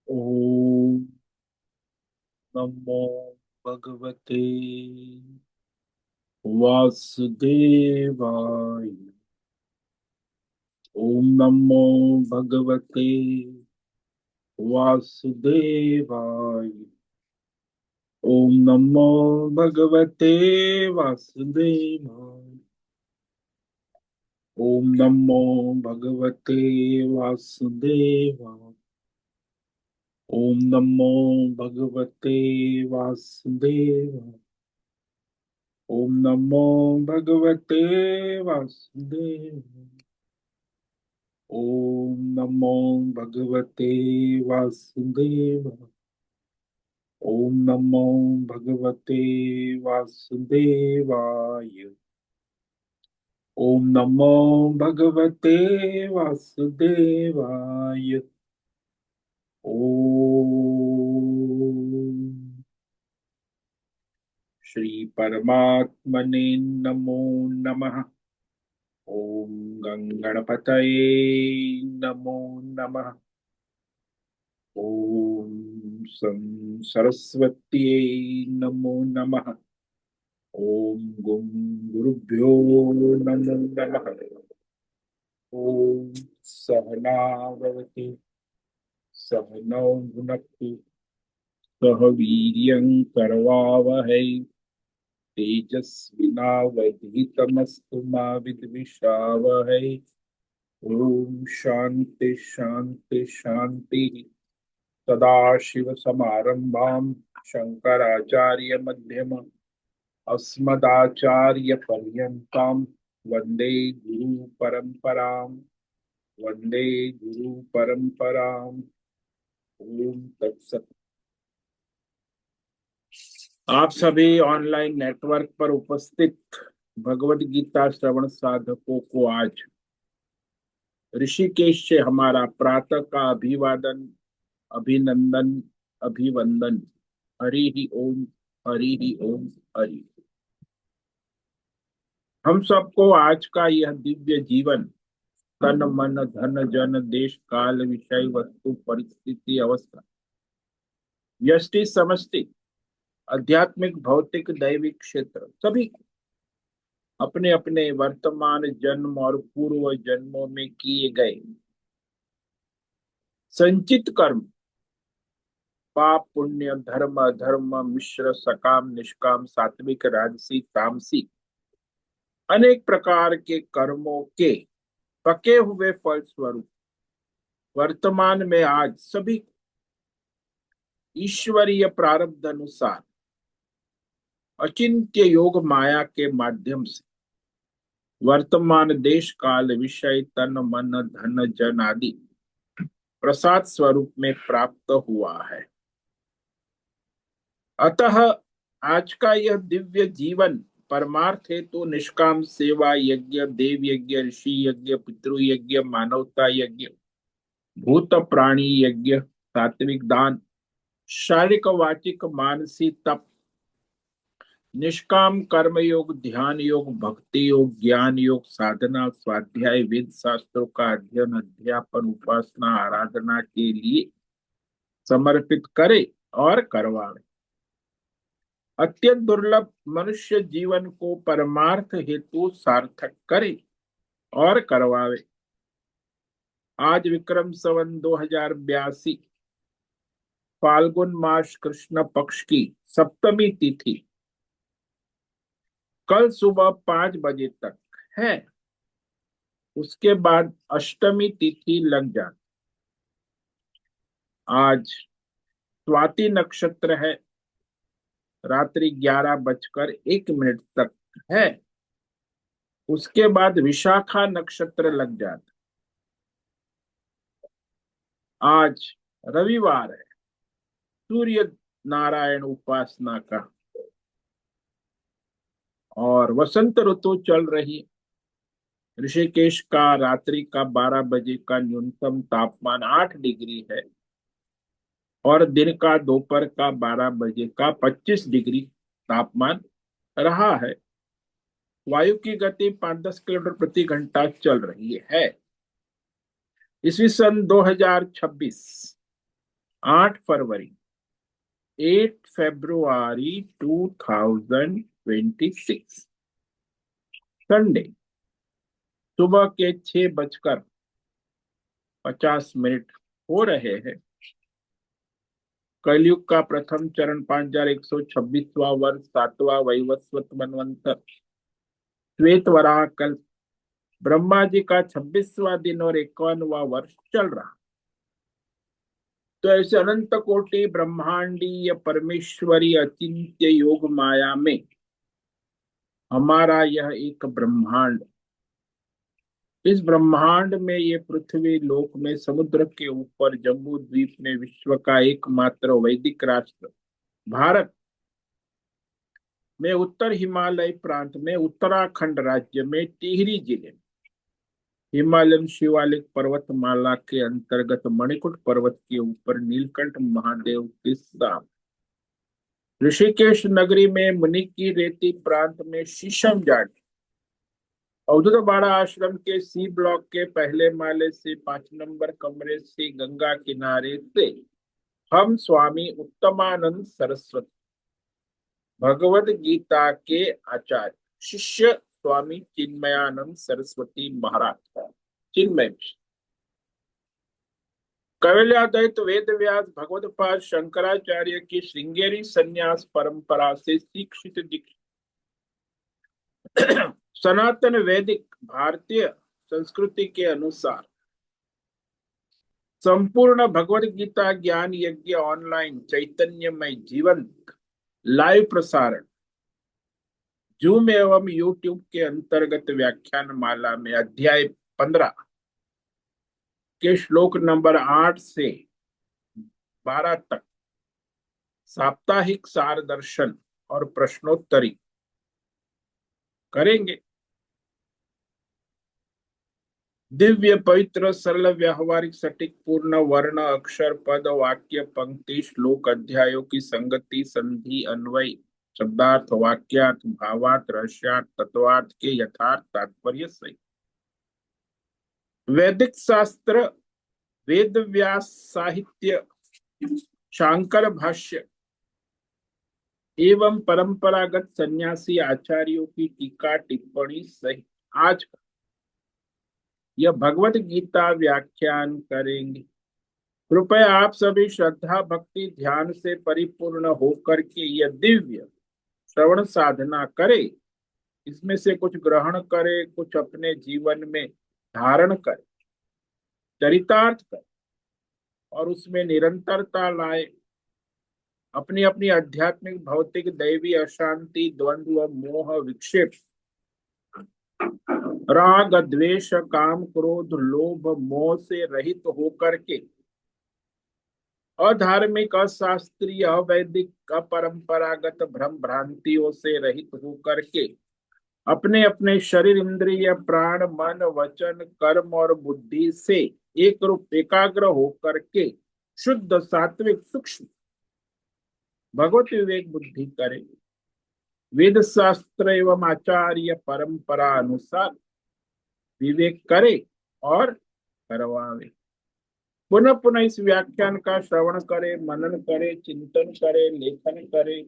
ओम नमो भगवते वासुदेवाय। ओम नमो भगवते वासुदेवाय। ओम नमो भगवते वासुदेवाय। ओम नमो भगवते वासुदेवाय। ओम नमो भगवते वासुदेवाय। ओम नमो भगवते वासुदेवाय। ओम नमो भगवते वासुदेवाय। ओम नमो भगवते वासुदेवाय। ओम नमो भगवते वासुदेवाय। ओम श्री परमात्मने नमो नमः। ओम गंगणपतये नमो नमः। ओम सं सरस्वत्यै नमो नमः। ओम गुं गुरुभ्यो नमो नमः। ओम सहनाववतु सहनौ भुनक्तु सह वीर्यं करवावहै तेजस्विनावधीतमस्तु मा विद्विषावहै। ओम शांति शांति शांति। सदाशिव समारंभां शंकराचार्य मध्यम अस्मदाचार्य पर्यन्तां वंदे गुरु परंपरां। वंदे गुरु परंपरां। ओम तत्सत। आप सभी ऑनलाइन नेटवर्क पर उपस्थित भगवत गीता श्रवण साधकों को आज ऋषिकेश से हमारा प्रातः का अभिवादन, अभिनंदन, अभिवंदन। हरि ही ओम। हरि ही ओम। हरि। हम सबको आज का यह दिव्य जीवन तन मन धन जन देश काल विषय वस्तु परिस्थिति अवस्था व्यष्टि समष्टि आध्यात्मिक भौतिक दैविक क्षेत्र सभी को अपने अपने वर्तमान जन्म और पूर्व जन्मों में किए गए संचित कर्म, पाप पुण्य धर्म अधर्म मिश्र सकाम निष्काम सात्विक राजसी तामसी अनेक प्रकार के कर्मों के पके हुए फल स्वरूप वर्तमान में आज सभी ईश्वरीय प्रारब्ध अनुसार अचिंत्य योग माया के माध्यम से वर्तमान देश काल विषय तन मन धन जन आदि प्रसाद स्वरूप में प्राप्त हुआ है। अतः आज का यह दिव्य जीवन परमार्थ हेतु तो निष्काम सेवा यज्ञ देव यज्ञ ऋषि यज्ञ पितृ यज्ञ मानवता यज्ञ भूत प्राणी यज्ञ सात्विक दान शारीरिक वाचिक मानसिक तप निष्काम कर्म योग ध्यान योग भक्ति योग ज्ञान योग साधना स्वाध्याय वेद शास्त्रों का अध्ययन अध्यापन उपासना आराधना के लिए समर्पित करे और करवाए। अत्यंत दुर्लभ मनुष्य जीवन को परमार्थ हेतु सार्थक करे और करवावे। आज विक्रम संवत 2082 फाल्गुन मास कृष्ण पक्ष की सप्तमी तिथि कल सुबह 5 बजे तक है। उसके बाद अष्टमी तिथि लग जाती। आज स्वाति नक्षत्र है, रात्रि 11:01 तक है। उसके बाद विशाखा नक्षत्र लग जाता। आज रविवार है, सूर्य नारायण उपासना का, और वसंत ऋतु चल रही है। ऋषिकेश का रात्रि का 12 बजे का न्यूनतम तापमान 8 डिग्री है और दिन का दोपहर का 12 बजे का 25 डिग्री तापमान रहा है। वायु की गति 5-10 किलोमीटर प्रति घंटा चल रही है। ईस्वी सन 2026 8 फरवरी, 8 फरवरी 2026, संडे, सुबह के 6:50 हो रहे हैं। कलयुग का प्रथम चरण 5126वां वर्ष, 7वां वैवस्वत मनवंतर, श्वेत वराह कल्प, ब्रह्मा जी का 26वां दिन और 51वां वर्ष चल रहा। तो ऐसे अनंत कोटि ब्रह्मांडीय परमेश्वरी अचिंत्य योग माया में हमारा यह एक ब्रह्मांड, इस ब्रह्मांड में ये पृथ्वी लोक में समुद्र के ऊपर जम्बू द्वीप में विश्व का एकमात्र वैदिक राष्ट्र भारत में उत्तर हिमालय प्रांत में उत्तराखंड राज्य में टिहरी जिले में हिमालयन शिवालिक पर्वतमाला के अंतर्गत मणिकूट पर्वत के ऊपर नीलकंठ महादेव के सामने ऋषिकेश नगरी में मुनि की रेती प्रांत में शीशम जाट अवधूत बाड़ा आश्रम के सी ब्लॉक के पहले माले से 5 नंबर कमरे से गंगा किनारे से हम स्वामी उत्तमानंद सरस्वती भगवद गीता के आचार्य शिष्य स्वामी चिन्मयानंद सरस्वती महाराज चिन्मय कैवल्याद्वैत वेद व्यास भगवदपाद शंकराचार्य की श्रृंगेरी संन्यास परंपरा से शिक्षित सनातन वैदिक भारतीय संस्कृति के अनुसार संपूर्ण भगवद गीता ज्ञान यज्ञ ऑनलाइन चैतन्यमय जीवंत लाइव प्रसारण जूम एवं यूट्यूब के अंतर्गत व्याख्यान माला में अध्याय 15 के श्लोक नंबर 8 से 12 तक साप्ताहिक सार दर्शन और प्रश्नोत्तरी करेंगे। दिव्य पवित्र सरल व्यावहारिक सटीक पूर्ण वर्ण अक्षर पद वाक्य पंक्ति श्लोक अध्यायों की संगति संधि अन्वय शब्दार्थ वाक्यार्थ भावार्थ रहस्यार्थ तत्वार्थ के यथार्थ तात्पर्य सहित वैदिक शास्त्र वेद व्यास साहित्य शांकर भाष्य एवं परंपरागत सन्यासी आचार्यों की टीका टिप्पणी सहित आज यह भगवत गीता व्याख्यान करेंगे। कृपया आप सभी श्रद्धा भक्ति ध्यान से परिपूर्ण होकर के यह दिव्य श्रवण साधना करें, इसमें से कुछ ग्रहण करें, कुछ अपने जीवन में धारण करें, चरितार्थ करें और उसमें निरंतरता लाए। अपनी अपनी आध्यात्मिक भौतिक दैवी अशांति द्वंद्व मोह विक्षेप राग द्वेष काम क्रोध लोभ मोह से रहित होकर के अधार्मिक अशास्त्रीय अवैदिक अपरंपरागत भ्रम भ्रांतियों से रहित होकर के अपने अपने शरीर इंद्रिय प्राण मन वचन कर्म और बुद्धि से एक रूप एकाग्र होकर के शुद्ध सात्विक सूक्ष्म भगवत विवेक बुद्धि करें। वेद शास्त्र एवं आचार्य परंपरा अनुसार विवेक करे और करवावे। पुनः पुनः इस व्याख्यान का श्रवण करे, मनन करे, चिंतन करे, लेखन करे,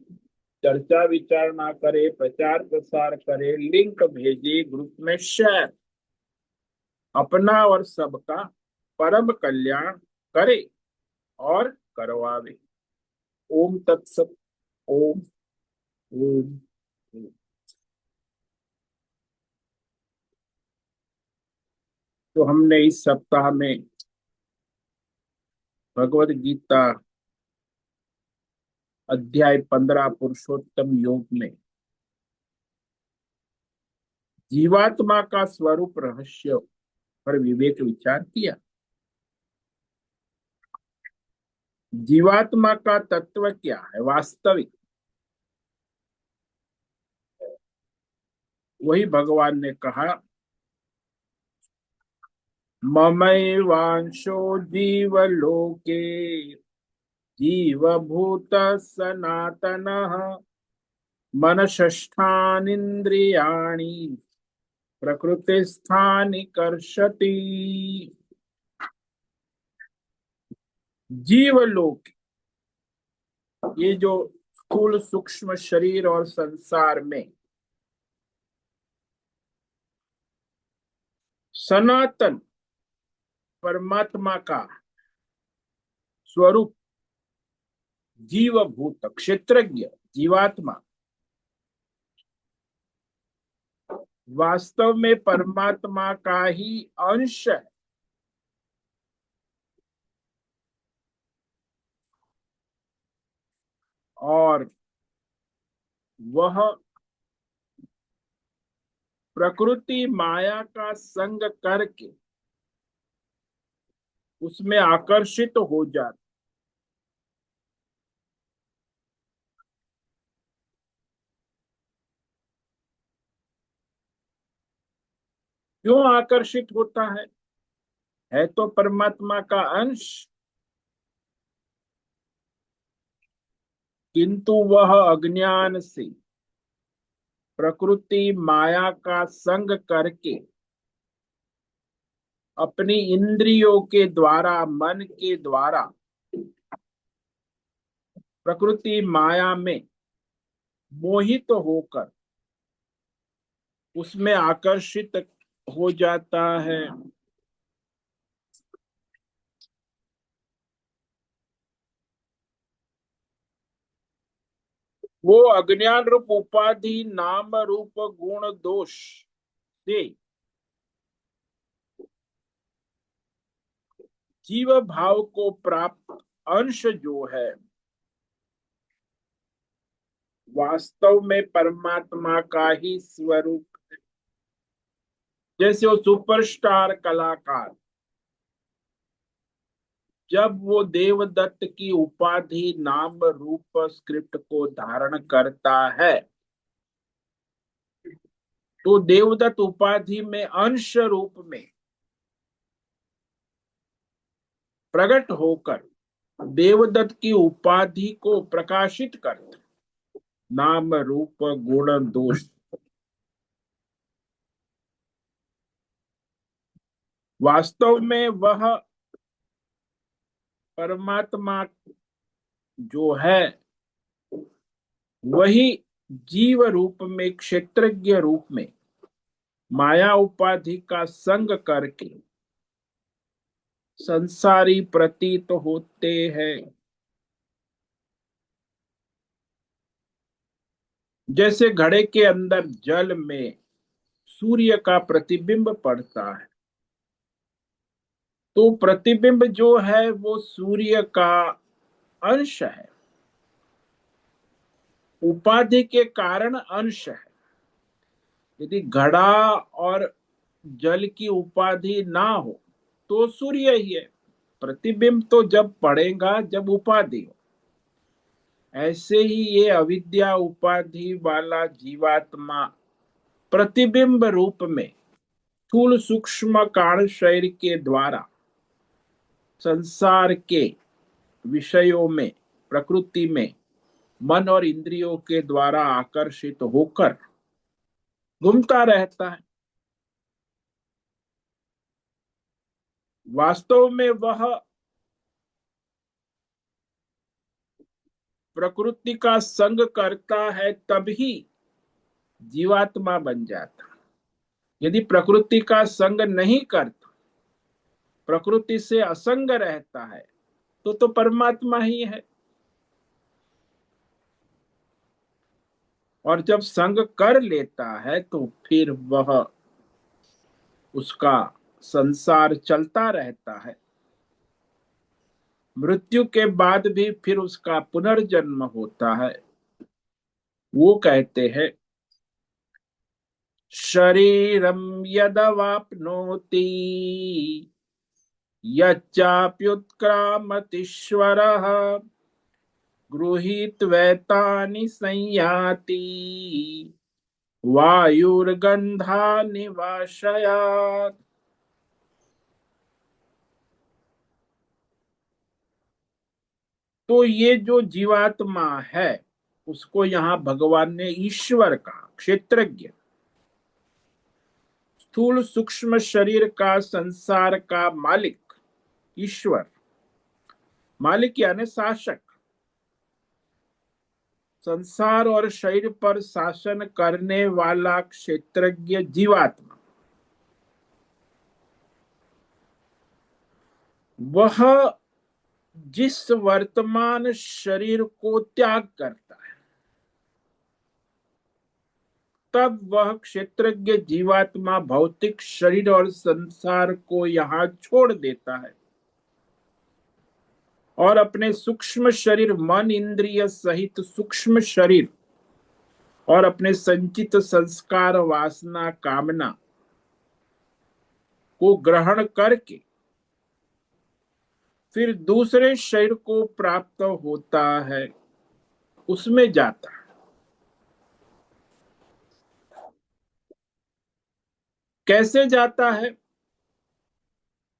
चर्चा विचारणा करे, प्रचार प्रसार करे, लिंक भेजे, ग्रुप में शेयर, अपना और सबका परम कल्याण करे और करवावे। ओम तत्सत। ओम ओम। तो हमने इस सप्ताह में भगवद गीता अध्याय 15 पुरुषोत्तम योग में जीवात्मा का स्वरूप रहस्य पर विवेक विचार किया। जीवात्मा का तत्व क्या है वास्तविक, वही भगवान ने कहा ममैवांशो जीवलोके जीवभूत सनातनः मनषष्ठानीन्द्रियाणि प्रकृतिस्थानि कर्षति। जीवलोक, ये जो स्थूल सूक्ष्म शरीर और संसार में सनातन परमात्मा का स्वरूप जीवभूत क्षेत्रज्ञ जीवात्मा वास्तव में परमात्मा का ही अंश है। और वह प्रकृति माया का संग करके उसमें आकर्षित हो जाता। क्यों आकर्षित होता है तो परमात्मा का अंश, किंतु वह अज्ञान से प्रकृति माया का संग करके अपनी इंद्रियों के द्वारा मन के द्वारा प्रकृति माया में मोहित होकर उसमें आकर्षित हो जाता है। वो अज्ञान रूप उपाधि नाम रूप गुण दोष से जीव भाव को प्राप्त अंश जो है वास्तव में परमात्मा का ही स्वरूप। जैसे वो सुपरस्टार कलाकार जब वो देवदत्त की उपाधि नाम रूप स्क्रिप्ट को धारण करता है तो देवदत्त उपाधि में अंश रूप में प्रकट होकर देवदत्त की उपाधि को प्रकाशित करता। नाम रूप गुण दोष, वास्तव में वह परमात्मा जो है वही जीव रूप में क्षेत्रज्ञ रूप में माया उपाधि का संग करके संसारी प्रतीत होते हैं। जैसे घड़े के अंदर जल में सूर्य का प्रतिबिंब पड़ता है तो प्रतिबिंब जो है वो सूर्य का अंश है, उपाधि के कारण अंश है। यदि घड़ा और जल की उपाधि ना हो तो सूर्य ही है, प्रतिबिंब तो जब पड़ेगा जब उपाधि हो। ऐसे ही ये अविद्या उपाधि वाला जीवात्मा प्रतिबिंब रूप में स्थूल सूक्ष्म कारण शरीर के द्वारा संसार के विषयों में प्रकृति में मन और इंद्रियों के द्वारा आकर्षित होकर घूमता रहता है। वास्तव में वह प्रकृति का संग करता है तभी जीवात्मा बन जाता। यदि प्रकृति का संग नहीं करता, प्रकृति से असंग रहता है तो परमात्मा ही है। और जब संग कर लेता है तो फिर वह उसका संसार चलता रहता है। मृत्यु के बाद भी फिर उसका पुनर्जन्म होता है। वो कहते हैं शरीरम यदवाप्नोति यच्चाप्युत्क्रामतीश्वरः गृहीत्वैतानि संयाति वायुर्गंधा निवाशयात्। तो ये जो जीवात्मा है उसको यहाँ भगवान ने ईश्वर का क्षेत्रज्ञ, स्थूल सूक्ष्म शरीर का संसार का मालिक ईश्वर मालिक यानी शासक, संसार और शरीर पर शासन करने वाला क्षेत्रज्ञ जीवात्मा, वह जिस वर्तमान शरीर को त्याग करता है, तब वह क्षेत्रज्ञ जीवात्मा भौतिक शरीर और संसार को यहाँ छोड़ देता है और अपने सूक्ष्म शरीर, मन, इंद्रिय सहित सूक्ष्म शरीर और अपने संचित संस्कार, वासना, कामना को ग्रहण करके फिर दूसरे शरीर को प्राप्त होता है, उसमें जाता है। कैसे जाता है?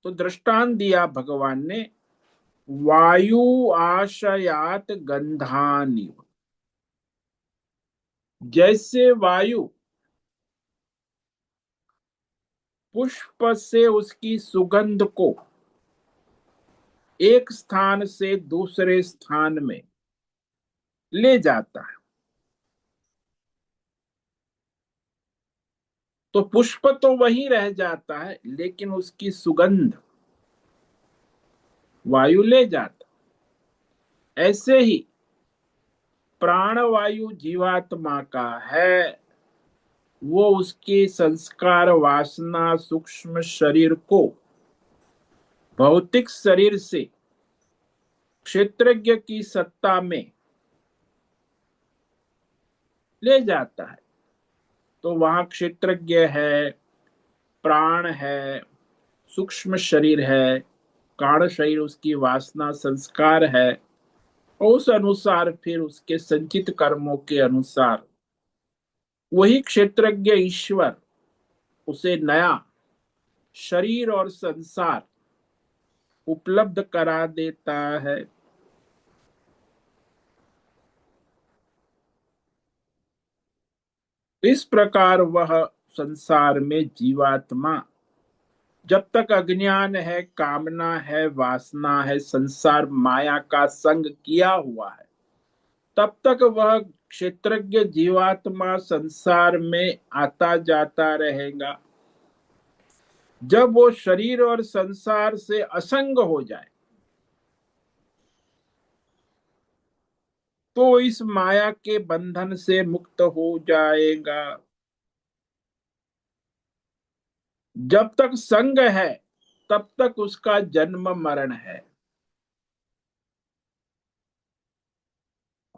तो दृष्टांत दिया भगवान ने, वायु आशयात गंधानि। जैसे वायु पुष्प से उसकी सुगंध को एक स्थान से दूसरे स्थान में ले जाता है, तो पुष्प तो वहीं रह जाता है, लेकिन उसकी सुगंध वायु ले जाता। ऐसे ही प्राणवायु जीवात्मा का है, वो उसके संस्कार, वासना, सूक्ष्म शरीर को भौतिक शरीर से क्षेत्रज्ञ की सत्ता में ले जाता है। तो वहां क्षेत्रज्ञ है, प्राण है, सूक्ष्म शरीर है, कारण शरीर, उसकी वासना, संस्कार है, और उस अनुसार फिर उसके संचित कर्मों के अनुसार वही क्षेत्रज्ञ ईश्वर उसे नया शरीर और संसार उपलब्ध करा देता है। इस प्रकार वह संसार में जीवात्मा जब तक अज्ञान है, कामना है, वासना है, संसार माया का संग किया हुआ है, तब तक वह क्षेत्रज्ञ जीवात्मा संसार में आता जाता रहेगा। जब वो शरीर और संसार से असंग हो जाए, तो इस माया के बंधन से मुक्त हो जाएगा। जब तक संग है, तब तक उसका जन्म मरण है,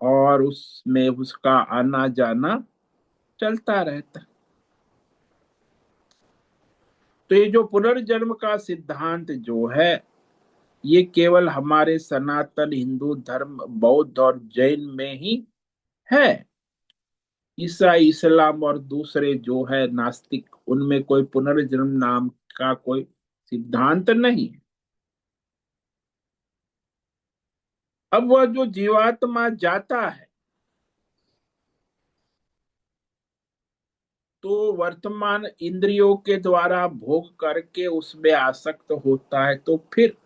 और उसमें उसका आना जाना चलता रहता। तो ये जो पुनर्जन्म का सिद्धांत जो है, ये केवल हमारे सनातन हिंदू धर्म, बौद्ध और जैन में ही है। ईसाई, इस्लाम और दूसरे जो है नास्तिक, उनमें कोई पुनर्जन्म नाम का कोई सिद्धांत नहीं। अब वह जो जीवात्मा जाता है, तो वर्तमान इंद्रियों के द्वारा भोग करके उसमें आसक्त होता है, तो फिर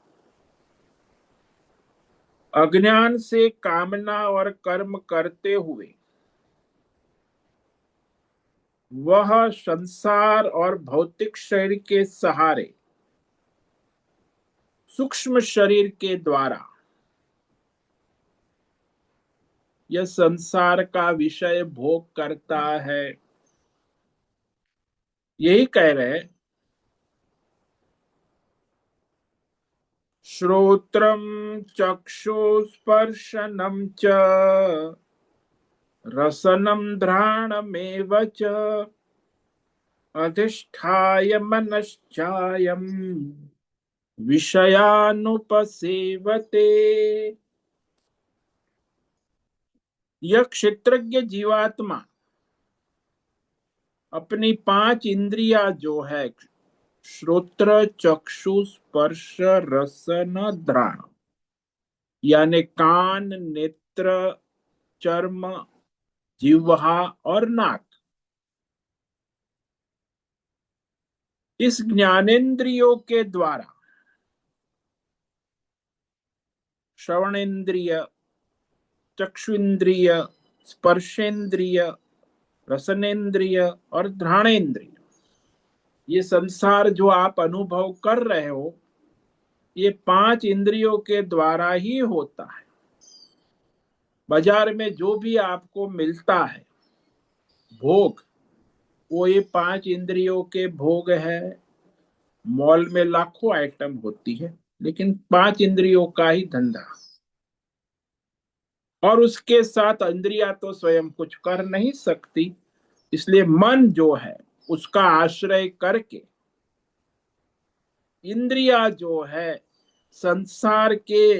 अज्ञान से कामना और कर्म करते हुए वह संसार और भौतिक शरीर के सहारे, सूक्ष्म शरीर के द्वारा यह संसार का विषय भोग करता है। यही कह रहे हैं, श्रोत्रम चक्षुस्पर्शनम च रसनम घ्राणमेव च अधिष्ठाय मनश्चायम विषयानुपसेवते। यह क्षेत्रज्ञ जीवात्मा अपनी पांच इंद्रिया जो है, श्रोत्र, चक्षु, स्पर्श, रसन, घ्राण, यानी कान, नेत्र, चर्म, जिह्वा और नाक, इस ज्ञानेन्द्रियों के द्वारा श्रवणेन्द्रिय, चक्षुन्द्रिय, स्पर्शेंद्रिय, रसनेन्द्रिय और घ्राणेन्द्रिय। ये संसार जो आप अनुभव कर रहे हो, ये 5 इंद्रियों के द्वारा ही होता है। बाजार में जो भी आपको मिलता है भोग, वो ये 5 इंद्रियों के भोग है। मॉल में लाखों आइटम होती है, लेकिन 5 इंद्रियों का ही धंधा। और उसके साथ इंद्रिया तो स्वयं कुछ कर नहीं सकती, इसलिए मन जो है उसका आश्रय करके इंद्रिया जो है संसार के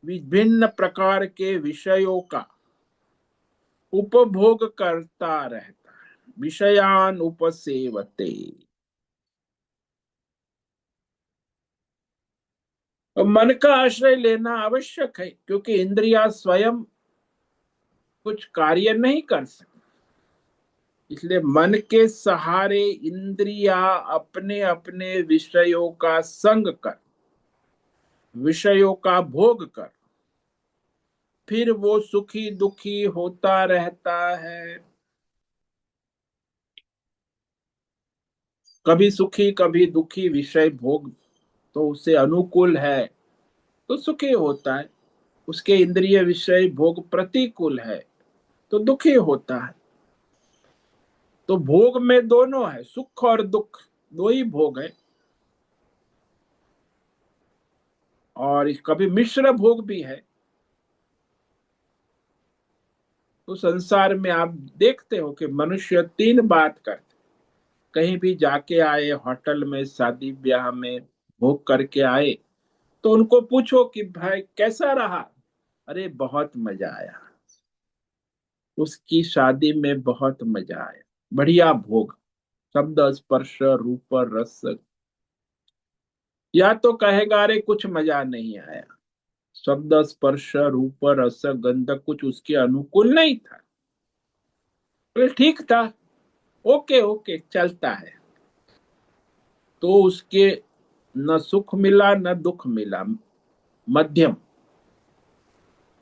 विभिन्न प्रकार के विषयों का उपभोग करता रहता है। विषयान उपसेवते। और मन का आश्रय लेना आवश्यक है, क्योंकि इंद्रिया स्वयं कुछ कार्य नहीं कर सकती। इसलिए मन के सहारे इंद्रिया अपने अपने विषयों का संग कर, विषयों का भोग कर, फिर वो सुखी दुखी होता रहता है। कभी सुखी कभी दुखी विषय भोग तो उसे अनुकूल है तो सुखी होता है, उसके इंद्रिय विषय भोग प्रतिकूल है तो दुखी होता है। तो भोग में दोनों है, सुख और दुख, दो ही भोग है। और कभी मिश्र भोग भी है। तो संसार में आप देखते हो कि मनुष्य 3 बात करते। कहीं भी जाके आए, होटल में, शादी ब्याह में भोग करके आए, तो उनको पूछो कि भाई कैसा रहा? अरे बहुत मजा आया, उसकी शादी में बहुत मजा आया, बढ़िया भोग। शब्द स्पर्श रूप रस। या तो कहेगा अरे कुछ मजा नहीं आया, शब्द स्पर्श रूप रस गंध कुछ उसके अनुकूल नहीं था। बोले ठीक था, ओके ओके चलता है। तो उसके न सुख मिला न दुख मिला, मध्यम।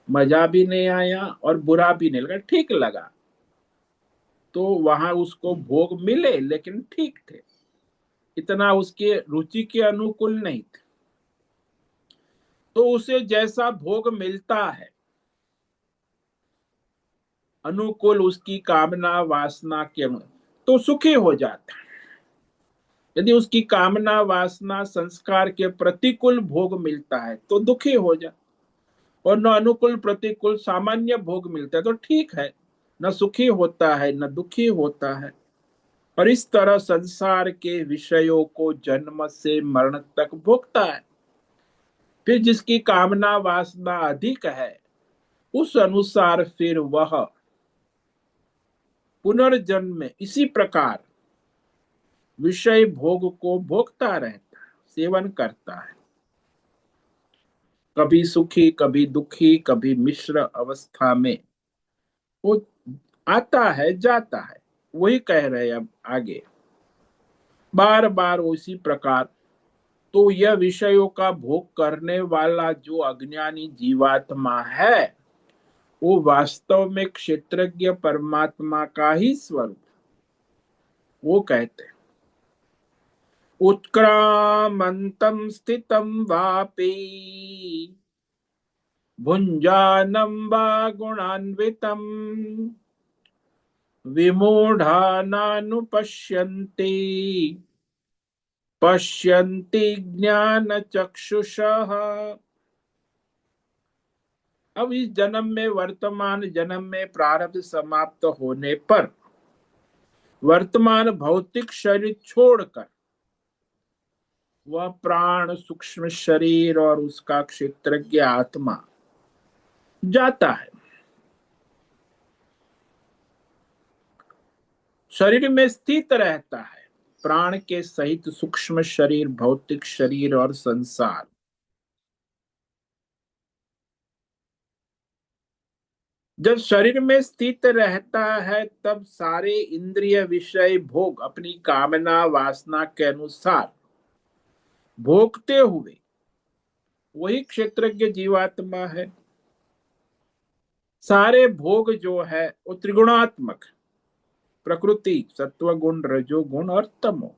मजा भी नहीं आया और बुरा भी नहीं लगा, ठीक लगा। तो वहां उसको भोग मिले लेकिन ठीक थे, इतना उसके रुचि के अनुकूल नहीं थे। तो उसे जैसा भोग मिलता है अनुकूल उसकी कामना वासना के तो सुखी हो जाता है। यदि उसकी कामना वासना संस्कार के प्रतिकूल भोग मिलता है तो दुखी हो जाता, और न अनुकूल प्रतिकूल सामान्य भोग मिलता है तो ठीक है, न सुखी होता है न दुखी होता है। और इस तरह संसार के विषयों को जन्म से मरण तक भोगता है। फिर जिसकी कामना वासना अधिक है उस अनुसार फिर वह पुनर्जन्म में इसी प्रकार विषय भोग को भोगता रहता है, सेवन करता है। कभी सुखी कभी दुखी कभी मिश्र अवस्था में वो आता है जाता है। वही कह रहे हैं अब आगे, बार बार उसी प्रकार। तो यह विषयों का भोग करने वाला जो अज्ञानी जीवात्मा है वो वास्तव में क्षेत्रज्ञ परमात्मा का ही स्वरूप। वो कहते हैं उत्क्रामंतम स्थितम वापि भुंजानं वा गुणान्वितम् विमूढ़ानानुपश्यन्ति पश्यन्ति ज्ञानचक्षुषः। अब इस जन्म में, वर्तमान जन्म में प्रारब्ध समाप्त होने पर वर्तमान भौतिक शरीर छोड़कर वह प्राण सूक्ष्म शरीर और उसका क्षेत्रज्ञ आत्मा जाता है। शरीर में स्थित रहता है, प्राण के सहित सूक्ष्म शरीर, भौतिक शरीर और संसार। जब शरीर में स्थित रहता है तब सारे इंद्रिय विषय भोग अपनी कामना वासना के अनुसार भोगते हुए वही क्षेत्रज्ञ जीवात्मा है। सारे भोग जो है वो त्रिगुणात्मक, प्रकृति, सत्व गुण, रजो गुण और तमो।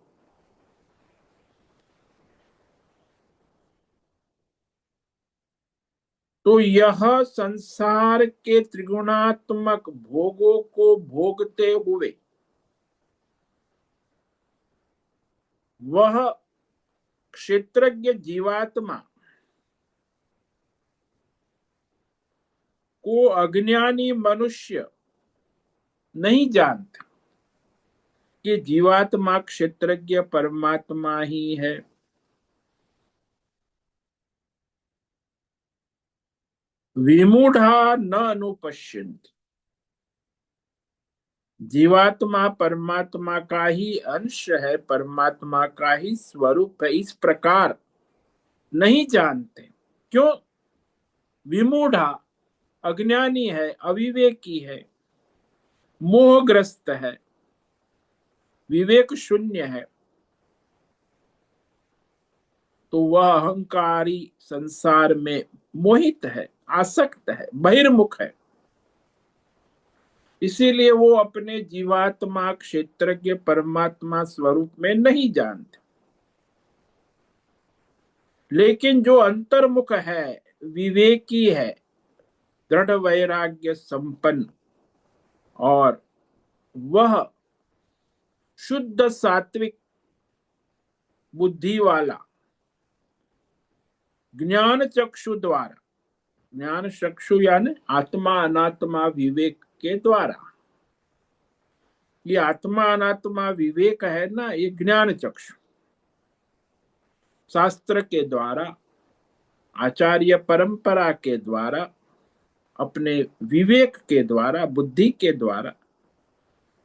तो यह संसार के त्रिगुणात्मक भोगों को भोगते हुए वह क्षेत्रज्ञ जीवात्मा को अज्ञानी मनुष्य नहीं जानते कि जीवात्मा क्षेत्रज्ञ परमात्मा ही है। विमूढ़ा न अनुपश्यन्ति, जीवात्मा परमात्मा का ही अंश है, परमात्मा का ही स्वरूप है, इस प्रकार नहीं जानते। क्यों? विमूढ़ा, अज्ञानी है, अविवेकी है, मोहग्रस्त है, विवेक शून्य है। तो वह अहंकारी संसार में मोहित है, आसक्त है, बहिर्मुख है। इसीलिए वो अपने जीवात्मा क्षेत्र के परमात्मा स्वरूप में नहीं जानते। लेकिन जो अंतर्मुख है, विवेकी है, दृढ़ वैराग्य संपन्न, और वह शुद्ध सात्विक बुद्धि वाला, ज्ञान चक्षु द्वारा, ज्ञान चक्षु यानी आत्मा अनात्मा विवेक के द्वारा, ये आत्मा अनात्मा विवेक है ना, ये ज्ञान चक्षु शास्त्र के द्वारा, आचार्य परंपरा के द्वारा, अपने विवेक के द्वारा, बुद्धि के द्वारा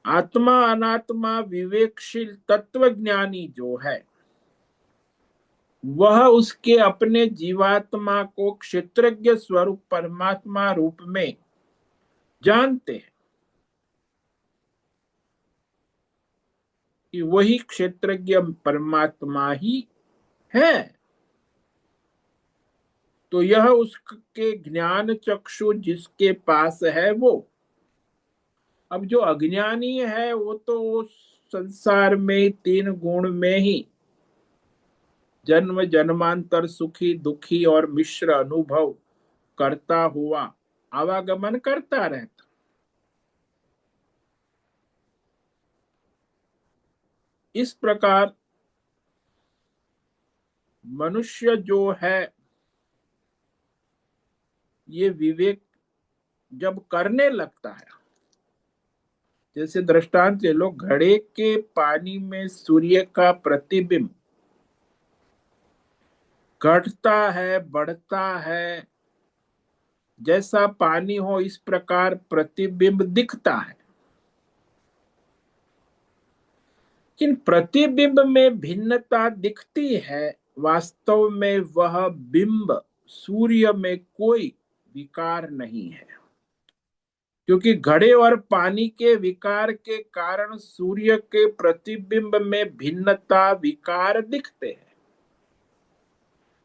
आत्मा अनात्मा विवेकशील तत्वज्ञानी जो है वह उसके अपने जीवात्मा को क्षेत्रज्ञ स्वरूप परमात्मा रूप में जानते हैं कि वही क्षेत्रज्ञ परमात्मा ही है। तो यह उसके ज्ञान चक्षु जिसके पास है वो। अब जो अज्ञानी है वो तो संसार में तीन गुण में ही जन्म जन्मांतर सुखी दुखी और मिश्र अनुभव करता हुआ आवागमन करता रहता। इस प्रकार मनुष्य जो है ये विवेक जब करने लगता है, जैसे दृष्टांत ले लो, घड़े के पानी में सूर्य का प्रतिबिंब घटता है, बढ़ता है, जैसा पानी हो इस प्रकार प्रतिबिंब दिखता है। लेकिन प्रतिबिंब में भिन्नता दिखती है, वास्तव में वह बिंब सूर्य में कोई विकार नहीं है, क्योंकि घड़े और पानी के विकार के कारण सूर्य के प्रतिबिंब में भिन्नता विकार दिखते हैं।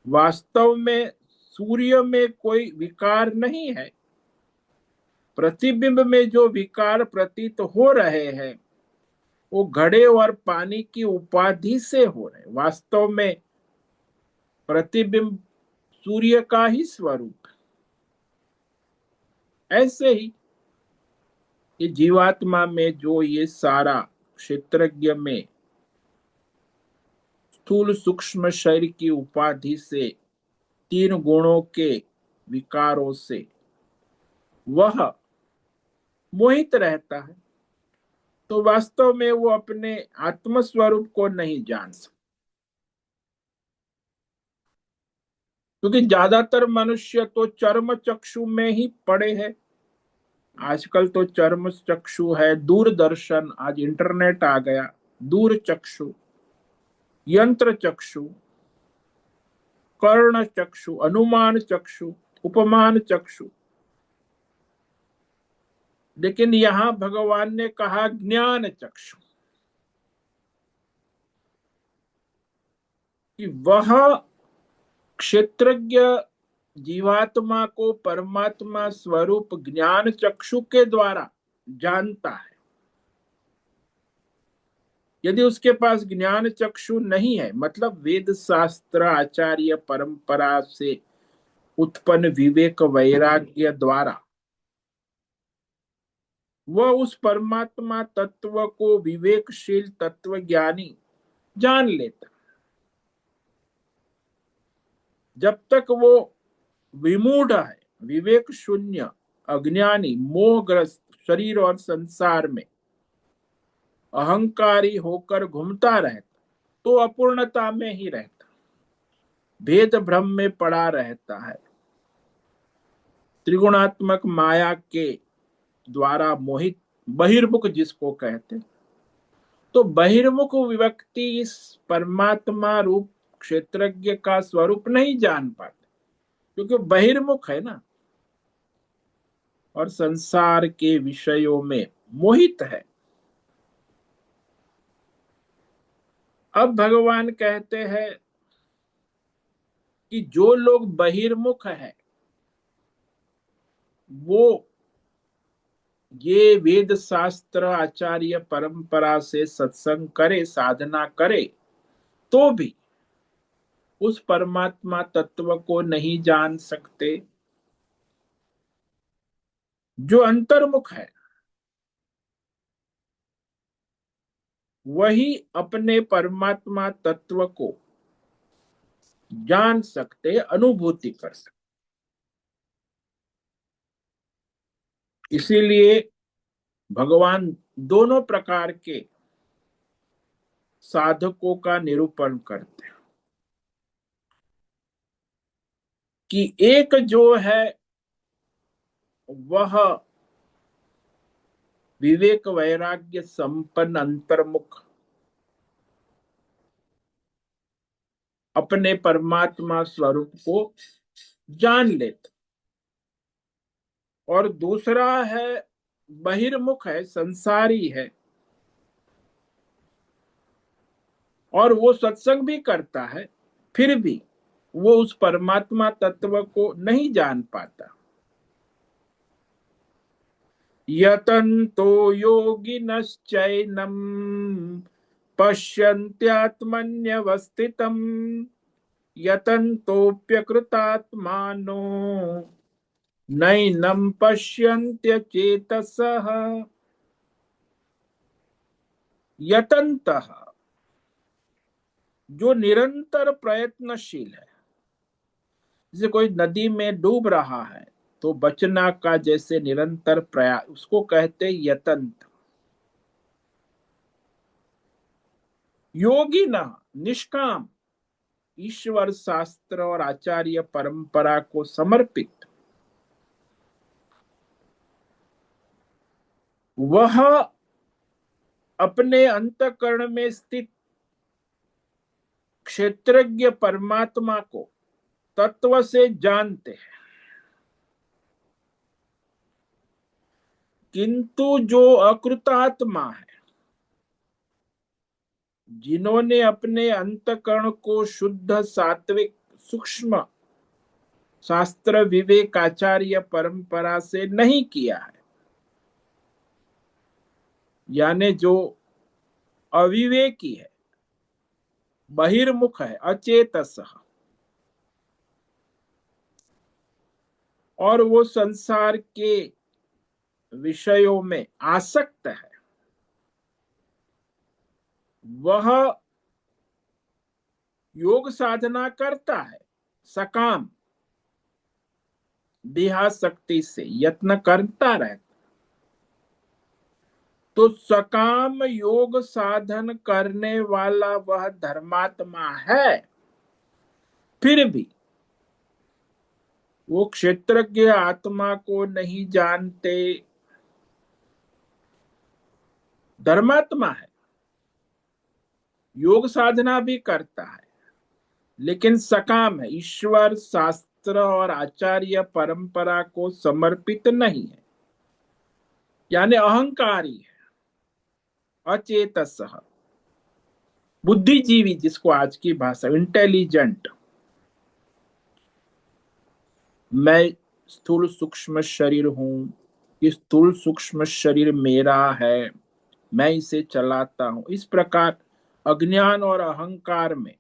वास्तव में सूर्य में कोई विकार नहीं है। प्रतिबिंब में जो विकार प्रतीत हो रहे हैं वो घड़े और पानी की उपाधि से हो रहे, वास्तव में प्रतिबिंब सूर्य का ही स्वरूप है। ऐसे ही ये जीवात्मा में जो ये सारा क्षेत्रज्ञ में स्थूल सूक्ष्म शरीर की उपाधि से, तीन गुणों के विकारों से वह मोहित रहता है, तो वास्तव में वो अपने आत्म स्वरूप को नहीं जान सकता। क्योंकि ज्यादातर मनुष्य तो चर्म चक्षु में ही पड़े हैं। आजकल तो चर्म चक्षु है, दूरदर्शन, आज इंटरनेट आ गया, दूर चक्षु, यंत्र चक्षु, कर्ण चक्षु, अनुमान चक्षु, उपमान चक्षु। लेकिन यहां भगवान ने कहा ज्ञान चक्षु, कि वह क्षेत्रज्ञ जीवात्मा को परमात्मा स्वरूप ज्ञान चक्षु के द्वारा जानता है। यदि उसके पास ज्ञान चक्षु नहीं है, मतलब वेद शास्त्र आचार्य परंपरा से उत्पन्न विवेक वैराग्य द्वारा वह उस परमात्मा तत्व को विवेकशील तत्वज्ञानी जान लेता, जब तक वो विमूढ़ है, विवेक शून्य, अज्ञानी, मोहग्रस्त शरीर और संसार में अहंकारी होकर घूमता रहता, तो अपूर्णता में ही रहता, भेद भ्रम में पड़ा रहता है। त्रिगुणात्मक माया के द्वारा मोहित, बहिर्मुख जिसको कहते, तो बहिर्मुख व्यक्ति इस परमात्मा रूप क्षेत्रज्ञ का स्वरूप नहीं जान पाते, क्योंकि बहिर्मुख है ना, और संसार के विषयों में मोहित है। अब भगवान कहते हैं कि जो लोग बहिर्मुख है वो ये वेद शास्त्र आचार्य परंपरा से सत्संग करे, साधना करे, तो भी उस परमात्मा तत्व को नहीं जान सकते। जो अंतर्मुख है वही अपने परमात्मा तत्व को जान सकते, अनुभूति कर सकते। इसीलिए भगवान दोनों प्रकार के साधकों का निरूपण करते हैं कि एक जो है वह विवेक वैराग्य संपन्न अंतर्मुख अपने परमात्मा स्वरूप को जान लेता, और दूसरा है बहिर्मुख है, संसारी है, और वो सत्संग भी करता है, फिर भी वो उस परमात्मा तत्व को नहीं जान पाता। यतन्तो योगिनश्चैनं पश्यन्त्यात्मन्यवस्थितम् यतन्तोऽप्यकृतात्मानो नैनं पश्यन्त्यचेतसः। यतन्तः, जो निरंतर प्रयत्नशील है, जैसे कोई नदी में डूब रहा है तो बचना का जैसे निरंतर प्रयास, उसको कहते यतंत। योगी न, निष्काम, ईश्वर शास्त्र और आचार्य परंपरा को समर्पित, वह अपने अंतःकरण में स्थित क्षेत्रज्ञ परमात्मा को तत्व से जानते हैं। किंतु जो अकृतात्मा है, जिन्होंने अपने अंतःकरण को शुद्ध सात्विक सूक्ष्म शास्त्र विवेक आचार्य परंपरा से नहीं किया है, यानी जो अविवेकी है, बहिर्मुख है, अचेतस, और वो संसार के विषयों में आसक्त है, वह योग साधना करता है, सकाम देहाशक्ति से यत्न करता रहता, तो सकाम योग साधन करने वाला वह धर्मात्मा है, फिर भी वो क्षेत्रज्ञ आत्मा को नहीं जानते। धर्मात्मा है, योग साधना भी करता है, लेकिन सकाम है, ईश्वर शास्त्र और आचार्य परंपरा को समर्पित नहीं है, यानी अहंकारी है, अचेतस, बुद्धिजीवी, जिसको आज की भाषा इंटेलिजेंट, मैं स्थूल सूक्ष्म शरीर हूं, ये स्थूल सूक्ष्म शरीर मेरा है, मैं इसे चलाता हूं। इस प्रकार अज्ञान और अहंकार में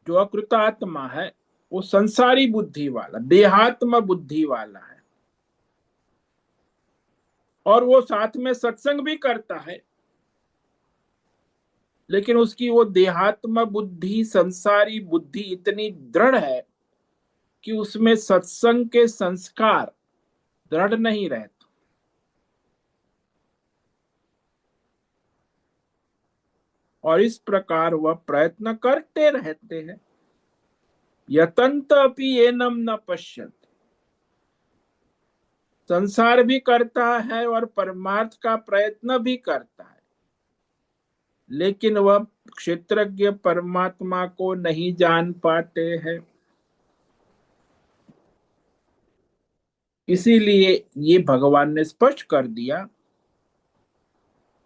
जो अकृतात्मा है वो संसारी बुद्धि वाला, देहात्म बुद्धि वाला है, और वो साथ में सत्संग भी करता है, लेकिन उसकी वो देहात्म बुद्धि, संसारी बुद्धि इतनी दृढ़ है कि उसमें सत्संग के संस्कार दृढ़ नहीं रहते, और इस प्रकार वह प्रयत्न करते रहते हैं। यतंत अपि एनम न पश्यत, संसार भी करता है और परमार्थ का प्रयत्न भी करता है, लेकिन वह क्षेत्रज्ञ परमात्मा को नहीं जान पाते हैं। इसीलिए ये भगवान ने स्पष्ट कर दिया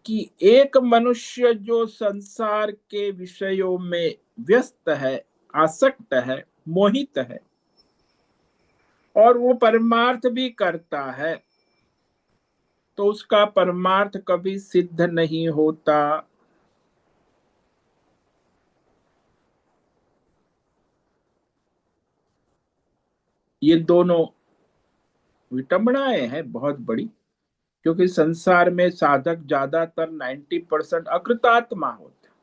कि एक मनुष्य जो संसार के विषयों में व्यस्त है, आसक्त है, मोहित है, और वो परमार्थ भी करता है, तो उसका परमार्थ कभी सिद्ध नहीं होता। ये दोनों विटंबनाएं हैं बहुत बड़ी, क्योंकि संसार में साधक ज्यादातर 90% अकृतात्मा होते हैं।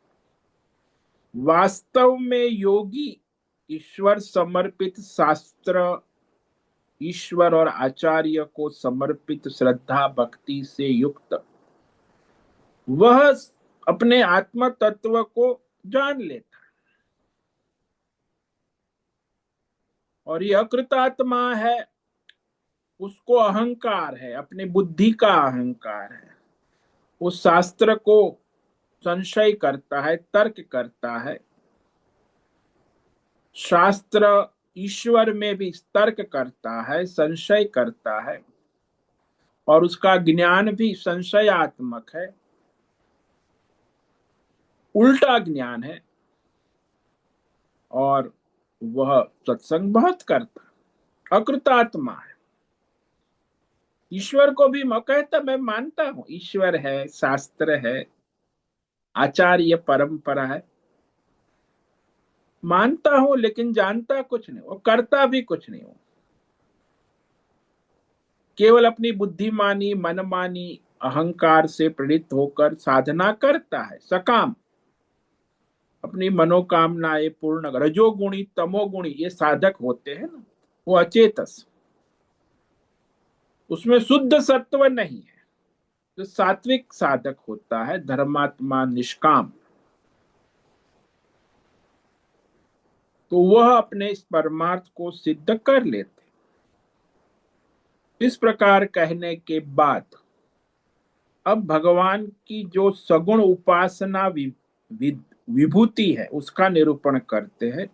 वास्तव में योगी ईश्वर समर्पित शास्त्र, ईश्वर और आचार्य को समर्पित श्रद्धा भक्ति से युक्त वह अपने आत्म तत्व को जान लेता है। और ये अकृतात्मा है, उसको अहंकार है, अपनी बुद्धि का अहंकार है, उस शास्त्र को संशय करता है, तर्क करता है। शास्त्र ईश्वर में भी तर्क करता है, संशय करता है, और उसका ज्ञान भी संशयात्मक है, उल्टा ज्ञान है। और वह सत्संग बहुत करता है, अकृतात्मा है। ईश्वर को भी मैं कहता, मैं मानता हूं ईश्वर है, शास्त्र है, आचार्य परंपरा है, मानता हूं, लेकिन जानता कुछ नहीं, वो करता भी कुछ नहीं हूं। केवल अपनी बुद्धिमानी, मनमानी, अहंकार से प्रेरित होकर साधना करता है, सकाम, अपनी मनोकामनाएं पूर्ण। रजोगुणी तमोगुणी ये साधक होते हैं ना, वो अचेतस, उसमें शुद्ध सत्व नहीं है। जो सात्विक साधक होता है, धर्मात्मा, निष्काम, तो वह अपने इस परमार्थ को सिद्ध कर लेते। इस प्रकार कहने के बाद अब भगवान की जो सगुण उपासना विभूति है उसका निरूपण करते हैं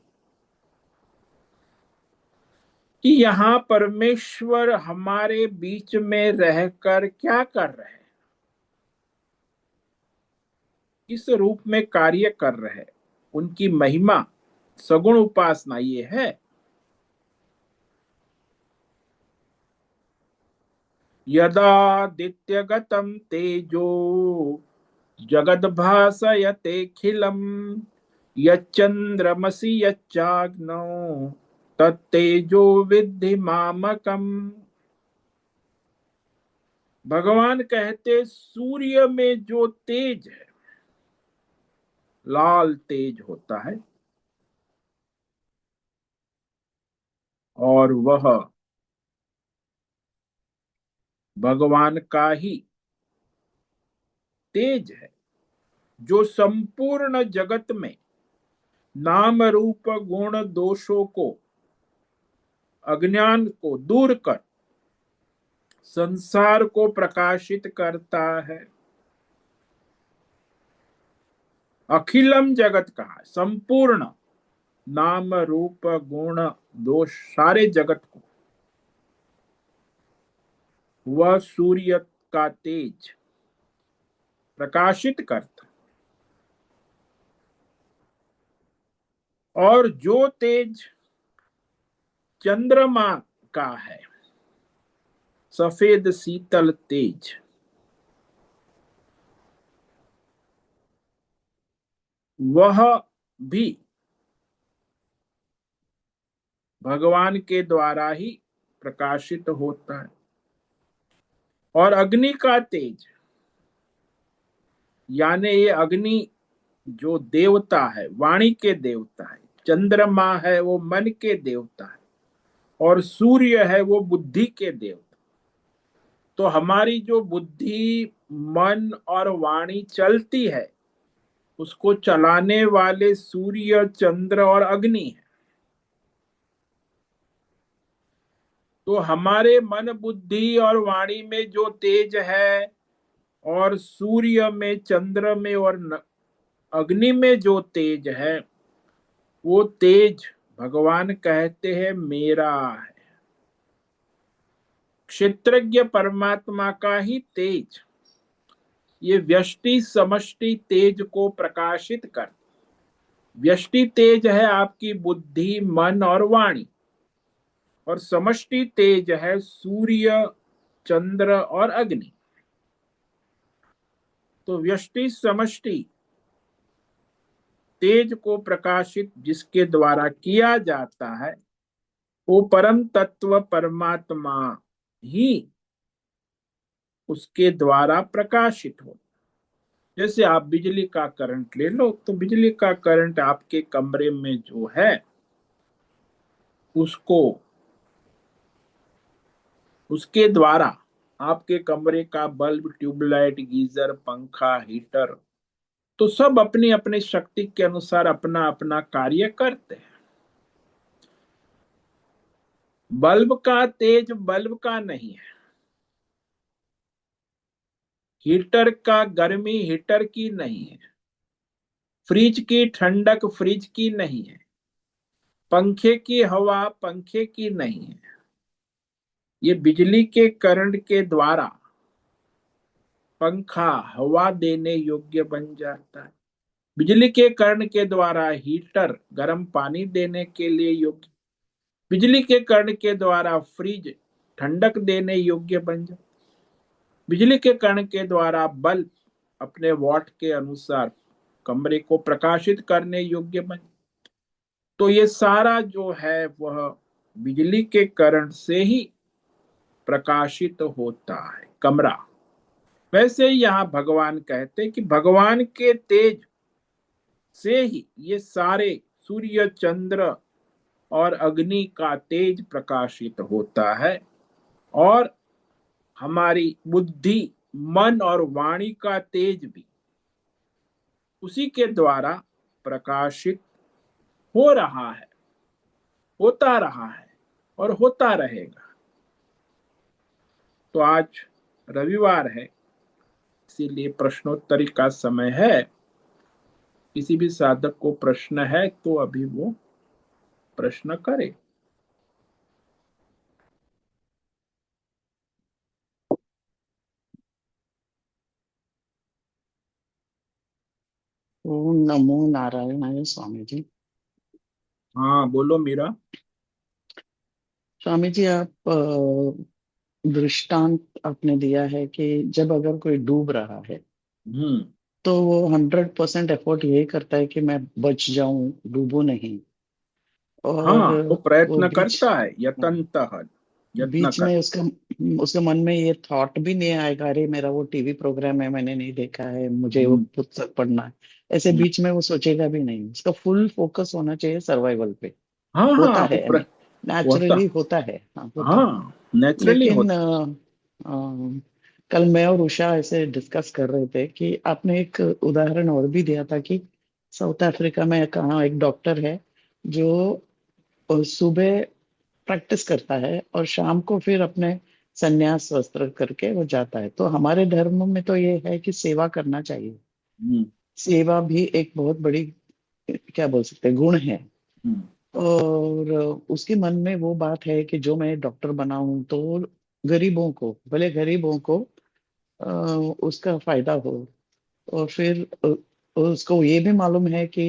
कि यहाँ परमेश्वर हमारे बीच में रहकर क्या कर रहे हैं, किस रूप में कार्य कर रहे हैं, उनकी महिमा, सगुण उपासना ये है। यदादित्यगतं तेजो जगद्भासयतेऽखिलम् यच्चन्द्रमसि यच्चाग्नौ तत्तेजो विद्धि मामकम्। भगवान कहते सूर्य में जो तेज है, लाल तेज होता है, और वह भगवान का ही तेज है, जो संपूर्ण जगत में नाम रूप गुण दोषों को, अज्ञान को दूर कर संसार को प्रकाशित करता है। अखिलम जगत कहा, संपूर्ण नाम रूप गुण दोष सारे जगत को वह सूर्य का तेज प्रकाशित करता। और जो तेज चंद्रमा का है सफेद शीतल तेज, वह भी भगवान के द्वारा ही प्रकाशित होता है। और अग्नि का तेज, यानी ये अग्नि जो देवता है, वाणी के देवता है, चंद्रमा है वो मन के देवता है, और सूर्य है वो बुद्धि के देवता। तो हमारी जो बुद्धि, मन और वाणी चलती है, उसको चलाने वाले सूर्य, चंद्र और अग्नि है। तो हमारे मन, बुद्धि और वाणी में जो तेज है, और सूर्य में, चंद्र में और अग्नि में जो तेज है, वो तेज भगवान कहते हैं मेरा है। क्षेत्रज्ञ परमात्मा का ही तेज ये व्यष्टि समष्टि तेज को प्रकाशित कर। व्यष्टि तेज है आपकी बुद्धि, मन और वाणी, और समष्टि तेज है सूर्य, चंद्र और अग्नि। तो व्यष्टि समष्टि तेज को प्रकाशित जिसके द्वारा किया जाता है, वो परम तत्व परमात्मा ही उसके द्वारा प्रकाशित हो। जैसे आप बिजली का करंट ले लो, तो बिजली का करंट आपके कमरे में जो है, उसको, उसके द्वारा आपके कमरे का बल्ब, ट्यूबलाइट, गीजर, पंखा, हीटर, तो सब अपनी अपनी शक्ति के अनुसार अपना अपना कार्य करते हैं। बल्ब का तेज बल्ब का नहीं है, हीटर का गर्मी हीटर की नहीं है, फ्रिज की ठंडक फ्रिज की नहीं है, पंखे की हवा पंखे की नहीं है। ये बिजली के करंट के द्वारा पंखा हवा देने योग्य बन जाता है, बिजली के करंट के द्वारा हीटर गर्म पानी देने के लिए योग्य, बिजली के करंट के द्वारा फ्रिज ठंडक देने योग्य बन जाता, बिजली के करंट के द्वारा बल्ब अपने वॉट के अनुसार कमरे को प्रकाशित करने योग्य बन। तो ये सारा जो है वह बिजली के करंट से ही प्रकाशित होता है कमरा। वैसे ही यहाँ भगवान कहते हैं कि भगवान के तेज से ही ये सारे सूर्य, चंद्र और अग्नि का तेज प्रकाशित होता है, और हमारी बुद्धि, मन और वाणी का तेज भी उसी के द्वारा प्रकाशित हो रहा है, होता रहा है और होता रहेगा। तो आज रविवार है, इसीलिए प्रश्नोत्तरी का समय है। किसी भी साधक को प्रश्न है तो अभी वो प्रश्न करे। ओम नमो नारायणाय स्वामी जी। हाँ बोलो मीरा। स्वामी जी, आप दृष्टांत आपने दिया है कि जब अगर कोई डूब रहा है हम्म। तो वो 100% एफर्ट यही करता है कि मैं बच जाऊं, डूबू नहीं। और हाँ, वो वो प्रयत्न बीच करता है, यतनतः यत्न बीच कर। में उसका उसके मन में ये थॉट भी नहीं आएगा, अरे मेरा वो टीवी प्रोग्राम है, मैंने नहीं देखा है, मुझे वो हम्म। पुस्तक पढ़ना है। ऐसे हम्म। बीच में वो सोचेगा भी नहीं। उसका फुल फोकस होना चाहिए सर्वाइवल पे। हाँ होता हाँ, है यानी होता। नेचुरली होता है, हाँ होता है। हाँ, नेचुरली लेकिन होता। कल मैं और उषा ऐसे डिस्कस कर रहे थे कि आपने एक उदाहरण और भी दिया था कि साउथ अफ्रीका में कहाँ एक डॉक्टर है जो सुबह प्रैक्टिस करता है और शाम को फिर अपने संन्यास वस्त्र करके वो जाता है। तो हमारे धर्म में तो ये है कि सेवा करना चाहिए। हम्म। सेवा भी एक बहुत बड़ी, क्या बोल सकते हैं, गुण है। हम्म। और उसके मन में वो बात है कि जो मैं डॉक्टर बना हूं तो गरीबों को, भले गरीबों को अ, उसका फायदा हो। और फिर उसको ये भी मालूम है कि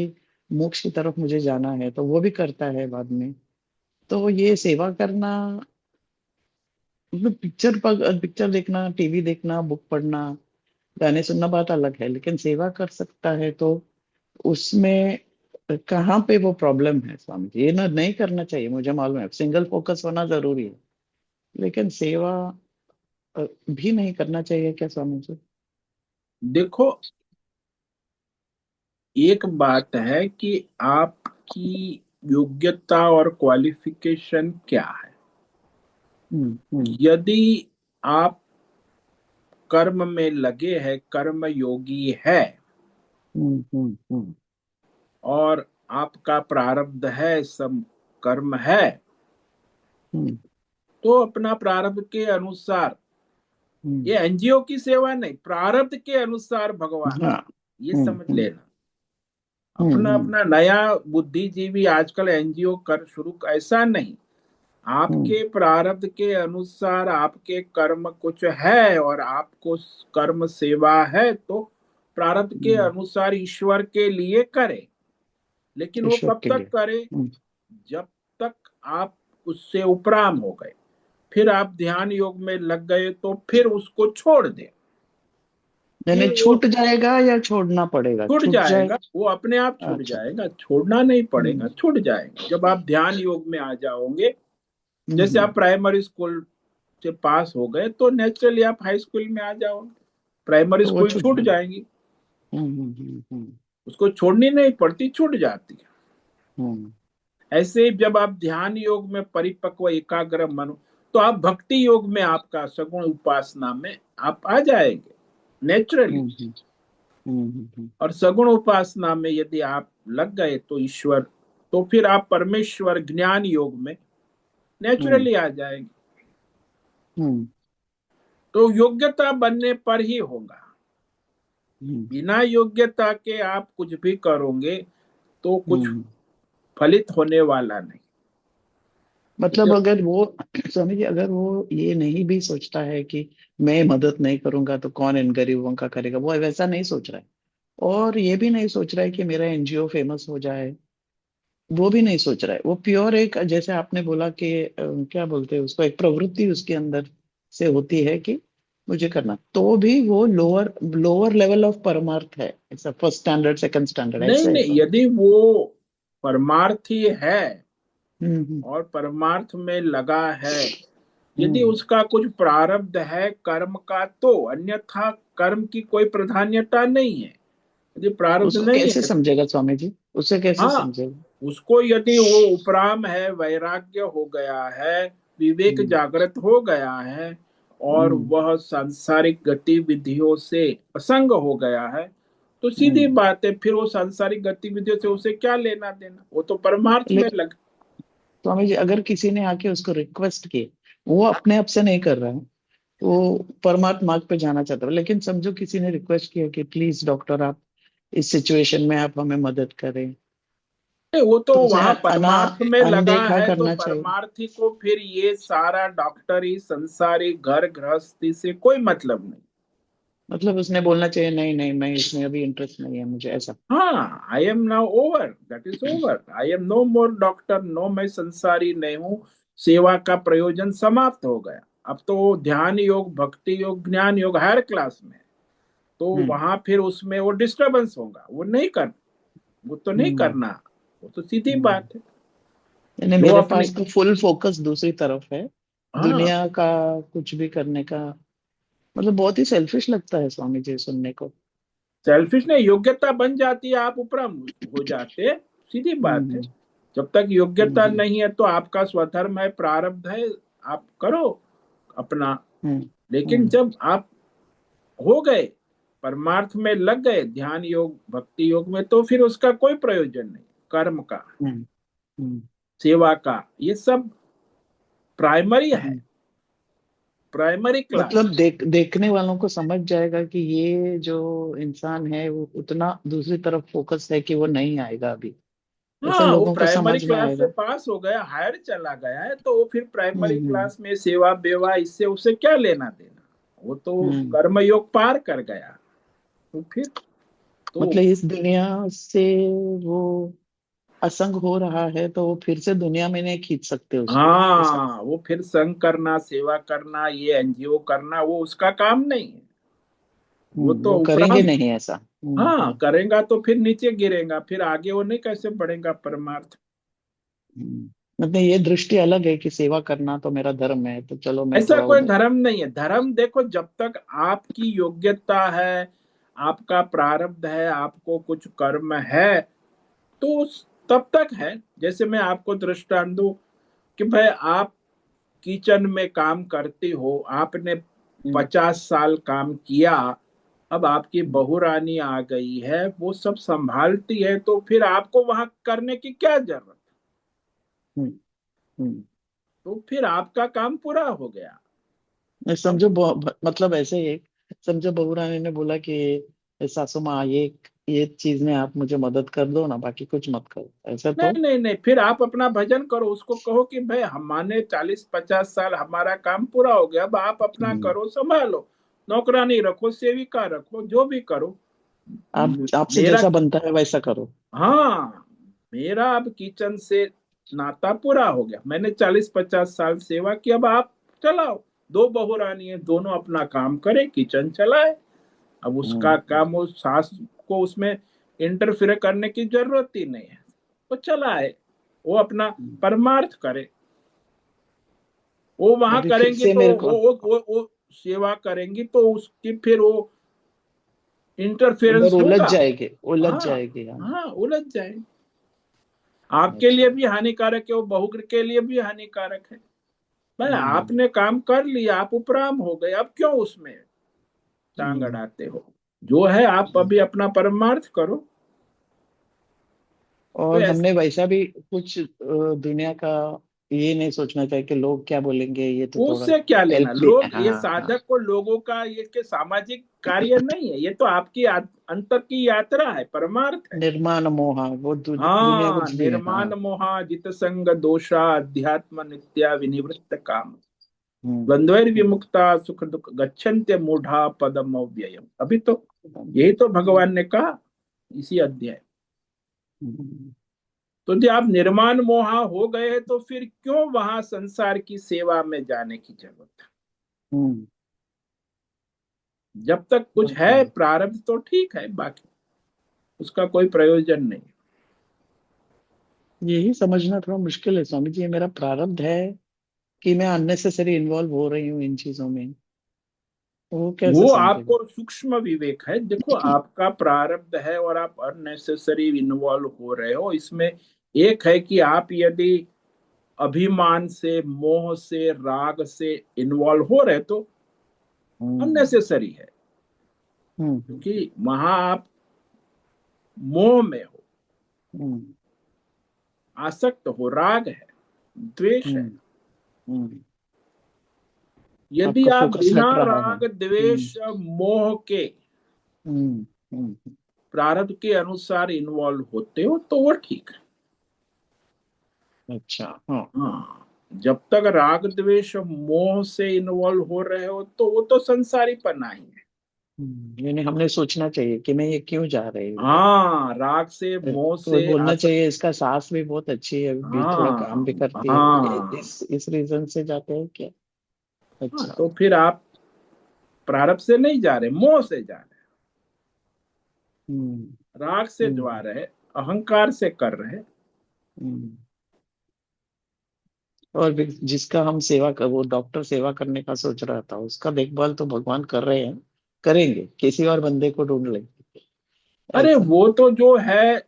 मोक्ष की तरफ मुझे जाना है, तो वो भी करता है बाद में। तो ये सेवा करना, मतलब पिक्चर देखना, टीवी देखना, बुक पढ़ना, गाने सुनना बात अलग है, लेकिन सेवा कर सकता है तो उसमें कहाँ पे वो प्रॉब्लम है स्वामी जी? ये ना नहीं करना चाहिए, मुझे मालूम है सिंगल फोकस होना जरूरी है, लेकिन सेवा भी नहीं करना चाहिए क्या स्वामी जी? देखो, एक बात है कि आपकी योग्यता और क्वालिफिकेशन क्या है। हम्म। यदि आप कर्म में लगे हैं, कर्म योगी है, हम्म। और आपका प्रारब्ध है, सब कर्म है, हम्म। तो अपना प्रारब्ध के अनुसार, हम्म। ये एनजीओ की सेवा नहीं, प्रारब्ध के अनुसार भगवान, हाँ। ये समझ हम्म। लेना। अपना हम्म। अपना नया बुद्धिजीवी आजकल एनजीओ कर शुरू, ऐसा नहीं। हम्म। आपके प्रारब्ध के अनुसार आपके कर्म कुछ है और आपको कर्म सेवा है, तो प्रारब्ध के हम्म। अनुसार ईश्वर के लिए करे। लेकिन वो ईश्वर कब के तक लिए। करे? जब तक आप उससे उपराम हो गए, फिर आप ध्यान योग में लग गए, तो फिर उसको छोड़ दें। यानी फिर वो छूट जाएगा या छोड़ना पड़ेगा? छूट छूट जाए। जाएगा, वो अपने आप छूट अच्छा। जाएगा, छोड़ना नहीं हम्म। पड़ेगा, छूट जाएगा जब आप ध्यान योग में आ जाओगे। जैसे हम्म। आप प्राइमरी स्कूल से पास हो गए, तो नेचुरली आप हाई स्कूल में आ जाओगे, प्राइमरी तो वो स्कूल छूट छूट जाएगा। जाएंगी। हम्म। उसको छोड़नी नहीं पड़ती, छूट जाती है। हम्म। ऐसे ही जब आप ध्यान योग में परिपक्व एकाग्र मन हो, तो आप भक्ति योग में, आपका सगुण उपासना में आप आ जाएंगे नेचुरली। हम्म। हम्म। और सगुण उपासना में यदि आप लग गए तो ईश्वर, तो फिर आप परमेश्वर ज्ञान योग में हम्म। नेचुरली आ जाएंगे। हम्म। तो योग्यता बनने पर ही होगा। हम्म। बिना योग्यता के आप कुछ भी करोगे तो कुछ हम्म। फलित होने वाला नहीं। तो मतलब जब, अगर वो स्वामी जी, अगर वो ये नहीं भी सोचता है कि मैं मदद नहीं करूंगा तो कौन इन गरीबों का करेगा, वो वैसा नहीं सोच रहा है, और ये भी नहीं सोच रहा है कि मेरा एनजीओ फेमस हो जाए, वो भी नहीं सोच रहा है, वो प्योर एक, जैसे आपने बोला कि क्या बोलते हैं उसको, एक प्रवृत्ति उसके अंदर से होती है कि मुझे करना, तो भी वो लोअर लोअर लेवल ऑफ परमार्थ है, ऐसा फर्स्ट स्टैंडर्ड सेकंड स्टैंडर्ड नहीं ऐसा है नहीं, स्वामी जी? यदि वो परमार्थी है हम्म। और परमार्थ में लगा है, यदि हम्म। उसका कुछ प्रारब्ध है कर्म का, तो अन्यथा कर्म की कोई प्राधान्यता नहीं है। यदि प्रारब्ध उसको नहीं कैसे है तो, समझेगा स्वामी जी? उसे कैसे हाँ, समझेगा? उसको यदि वो उपराम है, वैराग्य हो गया है, विवेक हम्म। जागृत हो गया है, और हम्म। वह सांसारिक गतिविधियों से असंग हो गया है, तो सीधी हम्म। बात है, फिर वो सांसारिक गतिविधियों से उसे क्या लेना देना, वो तो परमार्थ में लेकिन लग। स्वामी जी, अगर किसी ने आके उसको रिक्वेस्ट की, वो अपने आप से नहीं कर रहा है, वो परमात्मा मार्ग पे जाना चाहता है, लेकिन समझो किसी ने रिक्वेस्ट किया कि प्लीज डॉक्टर आप इस सिचुएशन में आप हमें मदद करें, नहीं, वो तो तो उसे वहां परमार्थ में लगा अनदेखा है, तो करना चाहिए? परमार्थी को फिर ये सारा डॉक्टरी संसारी घर गृहस्थी से कोई मतलब नहीं। मतलब उसने बोलना चाहिए नहीं नहीं, मैं इसमें अभी इंटरेस्ट नहीं है मुझे, ऐसा? हाँ, I am now over, that is over, I am no more doctor, no, मैं संसारी नहीं हूँ, सेवा का प्रयोजन समाप्त हो गया। अब तो ध्यान योग, भक्ति योग, ज्ञान योग हायर क्लास में है, तो हम्म। वहां फिर उसमें वो डिस्टरबेंस होगा, वो नहीं कर, वो तो नहीं हम्म। करना। वो तो सीधी हम्म। बात है। यानी जो मेरे अपनी, पास तो फुल फोकस दूसरी तरफ है, हाँ, दुनिया का कुछ भी करने का। मतलब बहुत ही सेल्फिश लगता है स्वामी जी सुनने को। सेल्फिश नहीं, योग्यता बन जाती है, आप उपरम हो जाते, सीधी बात है। हम्म। जब तक योग्यता हम्म। नहीं है तो आपका स्वधर्म है, प्रारब्ध है, आप करो अपना। हम्म। लेकिन हम्म। जब आप हो गए, परमार्थ में लग गए, ध्यान योग भक्ति योग में, तो फिर उसका कोई प्रयोजन नहीं, कर्म का, हम्म। हम्म। सेवा का, ये सब प्राइमरी है, हम्म। Primary class. मतलब देखने वालों को समझ जाएगा कि ये जो इंसान है वो उतना दूसरी तरफ फोकस है कि वो नहीं आएगा अभी, ऐसा हाँ, वो लोगों को प्राइमरी समझ में क्लास से आएगा। पास हो गया, हायर चला गया है, तो वो फिर प्राइमरी हम्म। क्लास में सेवा बेवा, इससे उसे क्या लेना देना, वो तो हम्म। कर्मयोग पार कर गया। तो फिर तो मतलब इस दुनिया से वो असंग हो रहा है तो वो फिर से दुनिया में नहीं खींच सकते उसको, ऐसा। हाँ, वो फिर संग करना, सेवा करना, ये एनजीओ करना, वो उसका काम नहीं है। वो तो वो करेंगे उपरांत। नहीं ऐसा। हाँ, करेगा तो फिर नीचे गिरेगा, फिर आगे वो नहीं कैसे बढ़ेगा परमार्थ। हम्म। मतलब ये दृष्टि अलग है कि सेवा करना तो मेरा धर्म है, तो चलो मैं ऐसा थोड़ा कोई उधर। धर्म नहीं है। धर्म देखो, जब तक आपकी योग्यता है, आपका प्रारब्ध है, आपको कुछ कर्म है, तो तब तक है। जैसे मैं आपको दृष्टांत दूं कि भाई आप किचन में काम करती हो, आपने हम्म, 50 साल काम किया, अब आपकी हम्म, बहू रानी आ गई है, वो सब संभालती है, तो फिर आपको वहां करने की क्या जरूरत। हम्म, हम्म। तो फिर आपका काम पूरा हो गया। नहीं, अब समझो मतलब ऐसे ही एक, समझो बहू रानी ने बोला कि सासू माँ ये चीज में आप मुझे मदद कर दो ना, बाकी कुछ मत करो, ऐसा तो। नहीं नहीं नहीं, फिर आप अपना भजन करो, उसको कहो कि भाई हमारे 40-50 साल हमारा काम पूरा हो गया, अब आप अपना हम्म, करो, संभालो। नौकरानी रखो, सेविका रखो, जो भी करो। आप आपसे मेरा, जैसा बनता है वैसा करो। हाँ, मेरा अब किचन से नाता पूरा हो गया। मैंने 40-50 साल सेवा की, अब आप चलाओ। दो बहू रानी है, दोनों अपना काम करे, किचन चलाए। अब उसका हम्म, काम, उस सास को उसमें इंटरफेयर करने की जरूरत ही नहीं है। वो चलाए, वो अपना हम्म। परमार्थ करे। वो वहां अभी फिर करेंगे से तो मेरे को वो सेवा करेंगी तो उसकी फिर वो इंटरफेरेंस उधर उलझ होगा। जाएंगे, उलझ हाँ, जाएंगे, हाँ। हाँ, उलझ जाए। आपके लिए अच्छा। भी हानिकारक है, वो बहू के लिए भी हानिकारक है। भाई हम्म, आपने काम कर लिया, आप उपराम हो गए, अब क्यों उसमें टांग हम्म, अड़ाते हो। जो है, आप हम्म। अभी अपना परमार्थ करो। तो और ऐसे, हमने वैसा भी कुछ दुनिया का ये नहीं सोचना चाहिए कि लोग क्या बोलेंगे, ये तो थोड़ा उससे क्या लेना। हेल्प भी। लोग, ये हाँ, हाँ। साधक को लोगों का ये के सामाजिक कार्य नहीं है, ये तो आपकी अंतर की यात्रा है, परमार्थ है। निर्माण मोह, वो दुनिया हाँ, कुछ भी है, हाँ। निर्माण मोहा जित संग दोषा अध्यात्म नित्या विनिवृत्त काम हम्म, द्वंद्वैर हम्म, विमुक्ता सुख दुख गच्छन्त्य मूढ़ा पदम अव्ययम। अभी तो यही तो हम्म, भगवान ने कहा इसी अध्याय। हम्म, तो जब आप निर्माण मोहा हो गए तो फिर क्यों वहां संसार की सेवा में जाने की जरूरत है। हम्म। जब तक कुछ वो तो है है। प्रारब्ध तो ठीक है, बाकी उसका कोई प्रयोजन नहीं। यही समझना थोड़ा मुश्किल है स्वामी जी, ये मेरा प्रारब्ध है कि मैं अननेसेसरी इन्वॉल्व हो रही हूँ इन चीजों में, वो कैसे वो समझेगा। आपको सूक्ष्म विवेक है। देखो, आपका प्रारब्ध है और आप अननेसेसरी इन्वॉल्व हो रहे हो इसमें। एक है कि आप यदि अभिमान से, मोह से, राग से इन्वॉल्व हो रहे तो हम्म, अननेसेसरी है। हम्म, क्योंकि वहां आप मोह में हो, हम्म, आसक्त हो, राग है, द्वेष है। हम्म, हम्म। यदि आपका आप फोकस बिना हट रहा है। राग द्वेष मोह के हम्म, हम्म। प्रारब्ध के अनुसार इन्वॉल्व होते हो तो वो ठीक है। अच्छा, हाँ। हाँ, जब तक राग द्वेष मोह से इन्वॉल्व हो रहे हो तो वो तो संसारीपना ही है। यानी हमने सोचना चाहिए कि मैं ये क्यों जा रही हूँ इधर। हाँ, राग से, मोह तो से बोलना आसक्त। चाहिए इसका सास भी बहुत अच्छी है, अभी थोड़ा काम हाँ, भी करती है, हाँ, इस रीजन से जाते हैं क्या। हाँ, अच्छा। तो फिर आप प्रारब्ध से नहीं जा रहे, मोह से जा रहे, हम्म, राग से जा हम्म, रहे, अहंकार से कर रहे। हम्म। और भी जिसका हम सेवा कर, वो डॉक्टर सेवा करने का सोच रहा था, उसका देखभाल तो भगवान कर रहे हैं, करेंगे, किसी और बंदे को ढूंढ लेंगे, अरे ऐसा। वो तो जो है,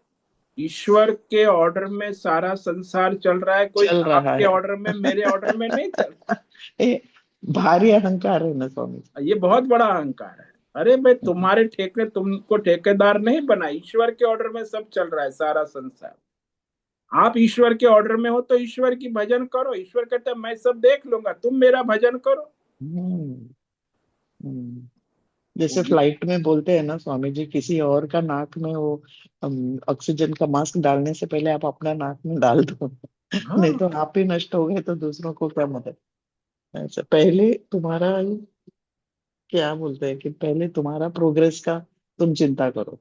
ईश्वर के ऑर्डर में सारा संसार चल रहा है, कोई चल रहा आपके है। ऑर्डर में, मेरे ऑर्डर में नहीं चल। ये भारी अहंकार है ना स्वामी जी। ये बहुत बड़ा अहंकार है। अरे भाई, तुम्हारे ठेके, तुमको ठेकेदार नहीं बना, ईश्वर के ऑर्डर में सब चल रहा है, सारा संसार। आप ईश्वर के ऑर्डर में हो तो ईश्वर की भजन करो। ईश्वर कहता है मैं सब देख लूंगा, तुम मेरा भजन करो। हम्म, हम्म। तो जैसे ये, फ्लाइट में बोलते हैं ना स्वामी जी, किसी और का नाक में वो ऑक्सीजन का मास्क डालने से पहले आप अपना नाक में डाल दो। नहीं तो हाँ, आप ही नष्ट हो गए तो दूसरों को क्या मदद। ऐसा पहले तुम्हारा, क्या बोलते हैं कि पहले तुम्हारा प्रोग्रेस का तुम चिंता करो।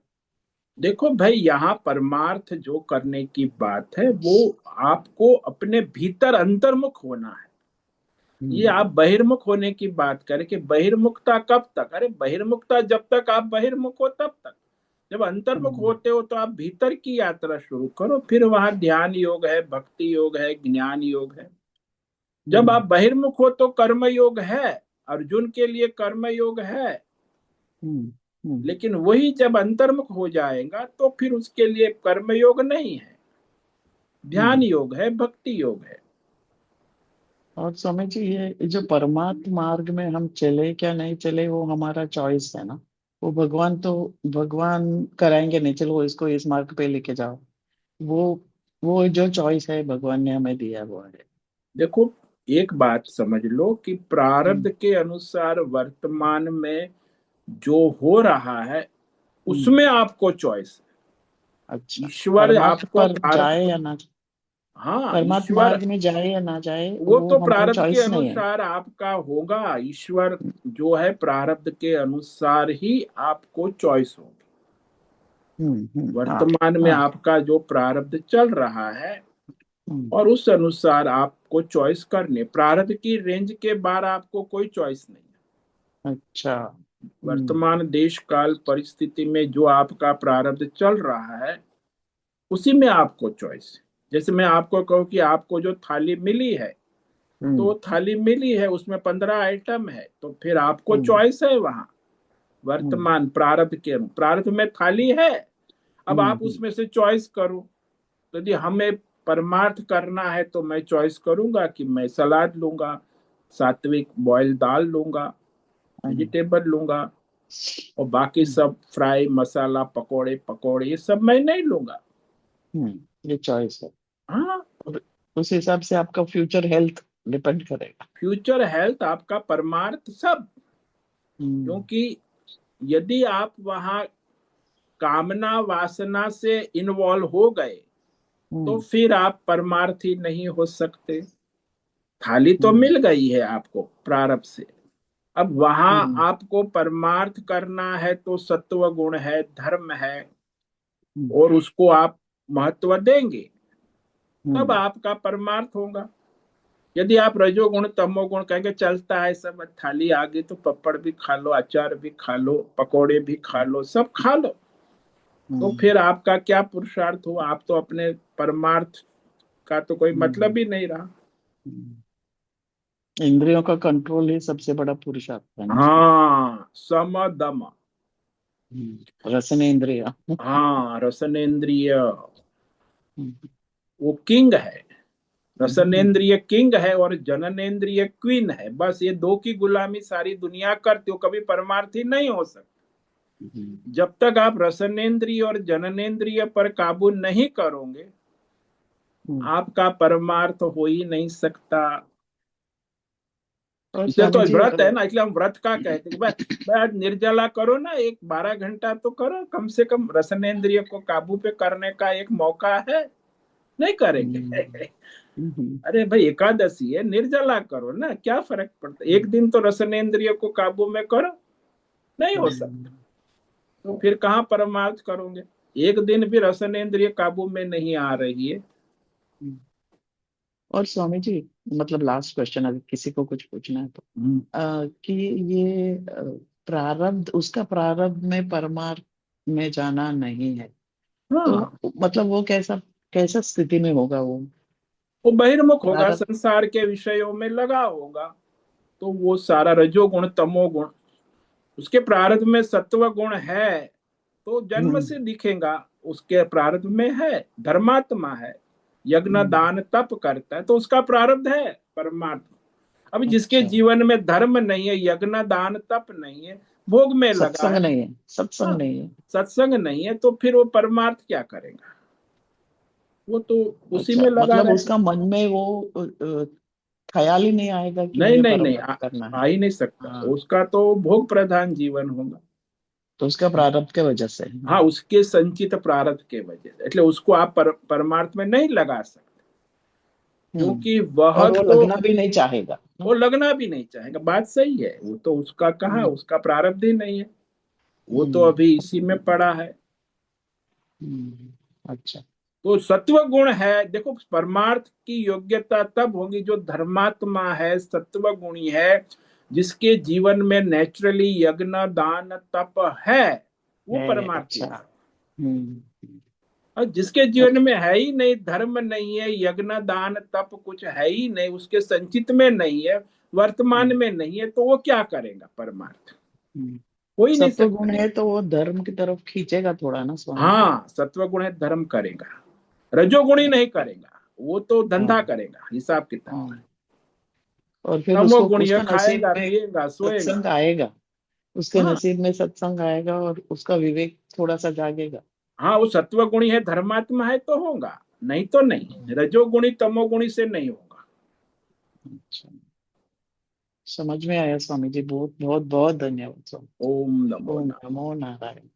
देखो भाई, यहाँ परमार्थ जो करने की बात है वो आपको अपने भीतर अंतर्मुख होना है। ये आप हम्म। बहिर्मुख होने की बात करें कि बहिर्मुखता कब तक, अरे बहिर्मुखता जब तक आप बहिर्मुख हो तब तक। जब अंतर्मुख हम्म। होते हो तो आप भीतर की यात्रा शुरू करो, फिर वहां ध्यान योग है, भक्ति योग है, ज्ञान योग है। जब आप हम्म। बहिर्मुख हो तो कर्म योग है, अर्जुन के लिए कर्म योग है। हम्म। हम्म। लेकिन वही जब अंतर्मुख हो जाएगा तो फिर उसके लिए कर्म योग नहीं है, ध्यान हम्म। योग है, भक्ति योग है। और स्वामी जी, ये जो परमात्म मार्ग में हम चले क्या नहीं चले, वो हमारा चॉइस है ना। वो भगवान कराएंगे, नहीं चलो इसको इस मार्ग पे लेके जाओ। वो वो जो चॉइस है भगवान ने हमें दिया वो है। देखो, एक बात समझ लो कि प्रारब्ध हम्म। के अनुसार वर्तमान में जो हो रहा है हम्म। उसमें आपको चॉइस है। अच्छा। ईश्वर परमार्थ आपको पर जाए प्रारब्ध, या ना, हाँ परमात्म ईश्वर, मार्ग में जाए या ना जाए, वो वो तो हमको प्रारब्ध के चॉइस नहीं है। अनुसार आपका होगा। ईश्वर जो है प्रारब्ध के अनुसार ही आपको चॉइस होगी। हाँ। वर्तमान में हाँ। आपका जो प्रारब्ध चल रहा है हम्म। और उस अनुसार आपको चॉइस करने, प्रारब्ध की रेंज के बाहर आपको कोई चॉइस नहीं है। अच्छा। हम्म। वर्तमान देश काल परिस्थिति में जो आपका प्रारब्ध चल रहा है उसी में आपको चॉइस है। जैसे मैं आपको कहूँ कि आपको जो थाली मिली है, तो हम्म। वो थाली मिली है, उसमें 15 आइटम है, तो फिर आपको हम्म। चॉइस है वहां। हम्म। वर्तमान प्रारब्ध में थाली है, अब हम्म। आप उसमें से चॉइस करो। तो यदि हमें परमार्थ करना है तो मैं चॉइस करूंगा कि मैं सलाद लूंगा, सात्विक बॉयल दाल लूंगा, हम्म। वेजिटेबल लूंगा, और बाकी हम्म। सब फ्राई मसाला पकोड़े पकोड़े ये सब मैं नहीं लूंगा। ये चॉइस है। हाँ, और उस हिसाब से आपका फ्यूचर हेल्थ डिपेंड करेगा। फ्यूचर हेल्थ, आपका परमार्थ सब। हम्म। क्योंकि यदि आप वहां कामना वासना से इन्वॉल्व हो गए तो हम्म। फिर आप परमार्थी नहीं हो सकते। थाली तो हम्म। मिल गई है आपको प्रारब्ध से, अब वहां हम्म। आपको परमार्थ करना है तो सत्व गुण है, धर्म है, हम्म। और उसको आप महत्व देंगे, तब हम्म। आपका परमार्थ होगा। यदि आप रजोगुण तमोगुण कहेंगे चलता है सब, थाली आ गई तो पपड़ भी खा लो, अचार भी खा लो, पकोड़े भी खा लो, सब खा लो, तो हम्म। फिर आपका क्या पुरुषार्थ हुआ? आप तो अपने परमार्थ का तो कोई हम्म। मतलब ही नहीं रहा। हम्म। इंद्रियों का कंट्रोल ही सबसे बड़ा पुरुषार्थ है ना उसमें। हाँ, सम दम। रसन इंद्रिय। हाँ, रसनेन्द्रिय हम्म। वो किंग है। हम्म। रसनेन्द्रिय किंग है और जननेन्द्रिय क्वीन है। बस ये दो की गुलामी सारी दुनिया करती हो, कभी परमार्थी नहीं हो सकती। जब तक आप रसनेन्द्रिय और जननेन्द्रिय पर काबू नहीं करोगे हम्म। आपका परमार्थ हो ही नहीं सकता। और इसलिए तो स्वामी जी व्रत है ना, इसलिए हम व्रत का कहते हैं कि भाई भाई आज निर्जला करो ना, एक 12 घंटा तो करो, कम से कम रसनेन्द्रिय को काबू पे करने का एक मौका है। नहीं हम्म। करेंगे। हम्म। अरे भाई एकादशी है, निर्जला करो ना, क्या फर्क पड़ता है, एक दिन तो रसनेन्द्रिय को काबू में करो। नहीं हो हम्म। सकता, तो फिर कहाँ परमार्थ करोगे? एक दिन भी रसनेन्द्रिय काबू में नहीं आ रही है। हम्म। और स्वामी जी, मतलब लास्ट क्वेश्चन, अगर किसी को कुछ पूछना है तो, हम्म। कि ये प्रारब्ध, उसका प्रारब्ध में परमार्थ में जाना नहीं है, तो हाँ, मतलब वो कैसा, कैसा स्थिति में होगा वो वो बहिर्मुख होगा, प्रारब्ध? संसार के विषयों में लगा होगा, तो वो सारा रजोगुण तमोगुण, उसके प्रारब्ध में सत्व गुण है तो जन्म हम्म। से दिखेगा। उसके प्रारब्ध में है, धर्मात्मा है, यज्ञ हम्म। दान तप करता है, तो उसका प्रारब्ध है परमात्मा। अब जिसके अच्छा। जीवन में धर्म नहीं है, यज्ञ दान तप नहीं है, भोग में लगा सत्संग है, नहीं है, सत्संग हाँ, नहीं है। सत्संग नहीं है, तो फिर वो परमार्थ क्या करेगा? वो तो उसी अच्छा, में लगा मतलब रहेगा। उसका मन में वो ख्याल ही नहीं आएगा कि नहीं मुझे नहीं नहीं, परमार्थ करना है। आ ही नहीं सकता, हाँ, उसका तो भोग प्रधान जीवन होगा। तो उसका प्रारब्ध के वजह से। हाँ, उसके संचित प्रारब्ध के वजह से, इसलिए उसको आप परमार्थ में नहीं लगा सकते, क्योंकि वह और वो तो, लगना भी नहीं चाहेगा ना। वो लगना भी नहीं चाहेगा। बात सही है, वो तो उसका कहा, हम्म। उसका प्रारब्ध ही नहीं है, वो तो हम्म। अभी इसी में पड़ा है। अच्छा। तो सत्व गुण है, देखो परमार्थ की योग्यता तब होगी जो धर्मात्मा है, सत्व गुणी है, जिसके जीवन में नेचुरली यज्ञ दान तप है, वो है। परमार्थी अच्छा। है। हम्म। और जिसके जीवन में है ही नहीं, धर्म नहीं है, यज्ञ दान तप कुछ है ही नहीं, उसके संचित में नहीं है, वर्तमान हम्म। में नहीं है, तो वो क्या करेगा परमार्थ? हम्म। हो ही नहीं सत्व सकता। गुण है तो वो धर्म की तरफ खींचेगा थोड़ा ना स्वामी जी। हाँ, सत्व गुण है धर्म करेगा, रजोगुणी नहीं करेगा, वो तो धंधा हाँ। करेगा, हिसाब किताब। हाँ। और फिर उसको तमोगुणी है उसका नसीब खाएगा में पिएगा सोएगा। सत्संग आएगा। उसके हाँ। नसीब में सत्संग आएगा और उसका विवेक थोड़ा सा जागेगा। हाँ, वो सत्व गुणी है धर्मात्मा है तो होगा, नहीं तो नहीं, रजोगुणी तमोगुणी से नहीं होगा। अच्छा। समझ में आया स्वामी जी। बहुत बहुत बहुत धन्यवाद स्वामी। ओम नमो ओम नारायण। नमो नारायण।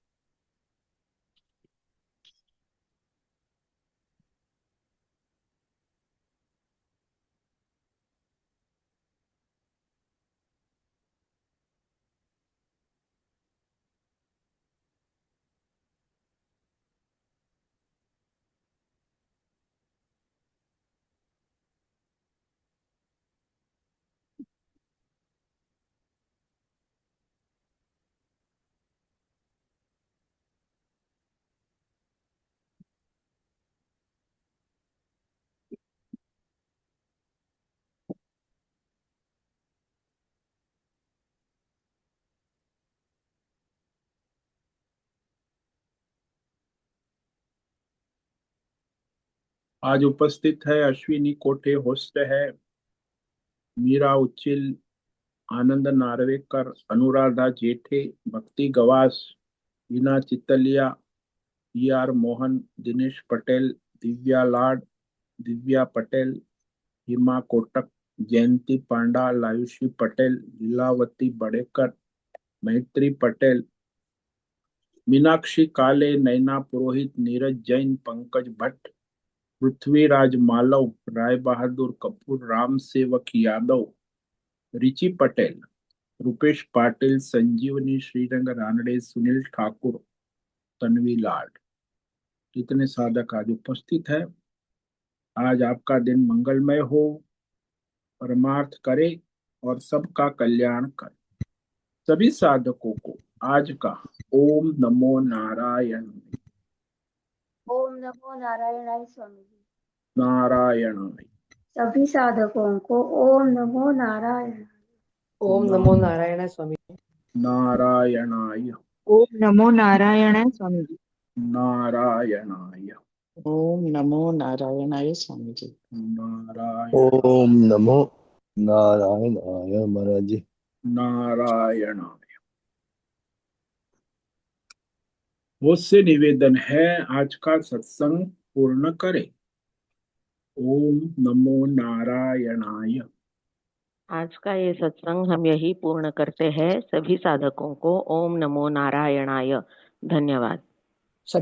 आज उपस्थित है अश्विनी कोठे, होस्ट है मीरा उच्चिल, आनंद नार्वेकर, अनुराधा जेठे, भक्ति गवास, हीना चितलिया, ई आर मोहन, दिनेश पटेल, दिव्या लाड, दिव्या पटेल, हिमा कोटक, जयंती पांडा, लायुषी पटेल, लीलावती बड़ेकर, मैत्री पटेल, मीनाक्षी काले, नैना पुरोहित, नीरज जैन, पंकज भट्ट, पृथ्वीराज मालव, राय बहादुर कपूर, राम सेवक यादव, रिची पटेल, रुपेश पाटिल, संजीवनी, श्रीरंग रानडे, सुनील ठाकुर, तन्वी लाड, इतने साधक आज उपस्थित है। आज आपका दिन मंगलमय हो, परमार्थ करे और सबका कल्याण करे। सभी साधकों को आज का ओम नमो नारायण, ओम नमो नारायणाय स्वामी जी। नारायण, सभी साधकों को ओम नमो नारायण। ओम नमो नारायण स्वामी। नारायणाय, ओम नमो नारायण स्वामी जी। नारायणाय, ओम नमो नारायणाय स्वामी जी। नारायण, ओम नमो नारायणाय महाराज जी। नारायणाय। मुझसे निवेदन है आज का सत्संग पूर्ण करें। ओम नमो नारायणाय। आज का ये सत्संग हम यही पूर्ण करते हैं। सभी साधकों को ओम नमो नारायणाय। धन्यवाद।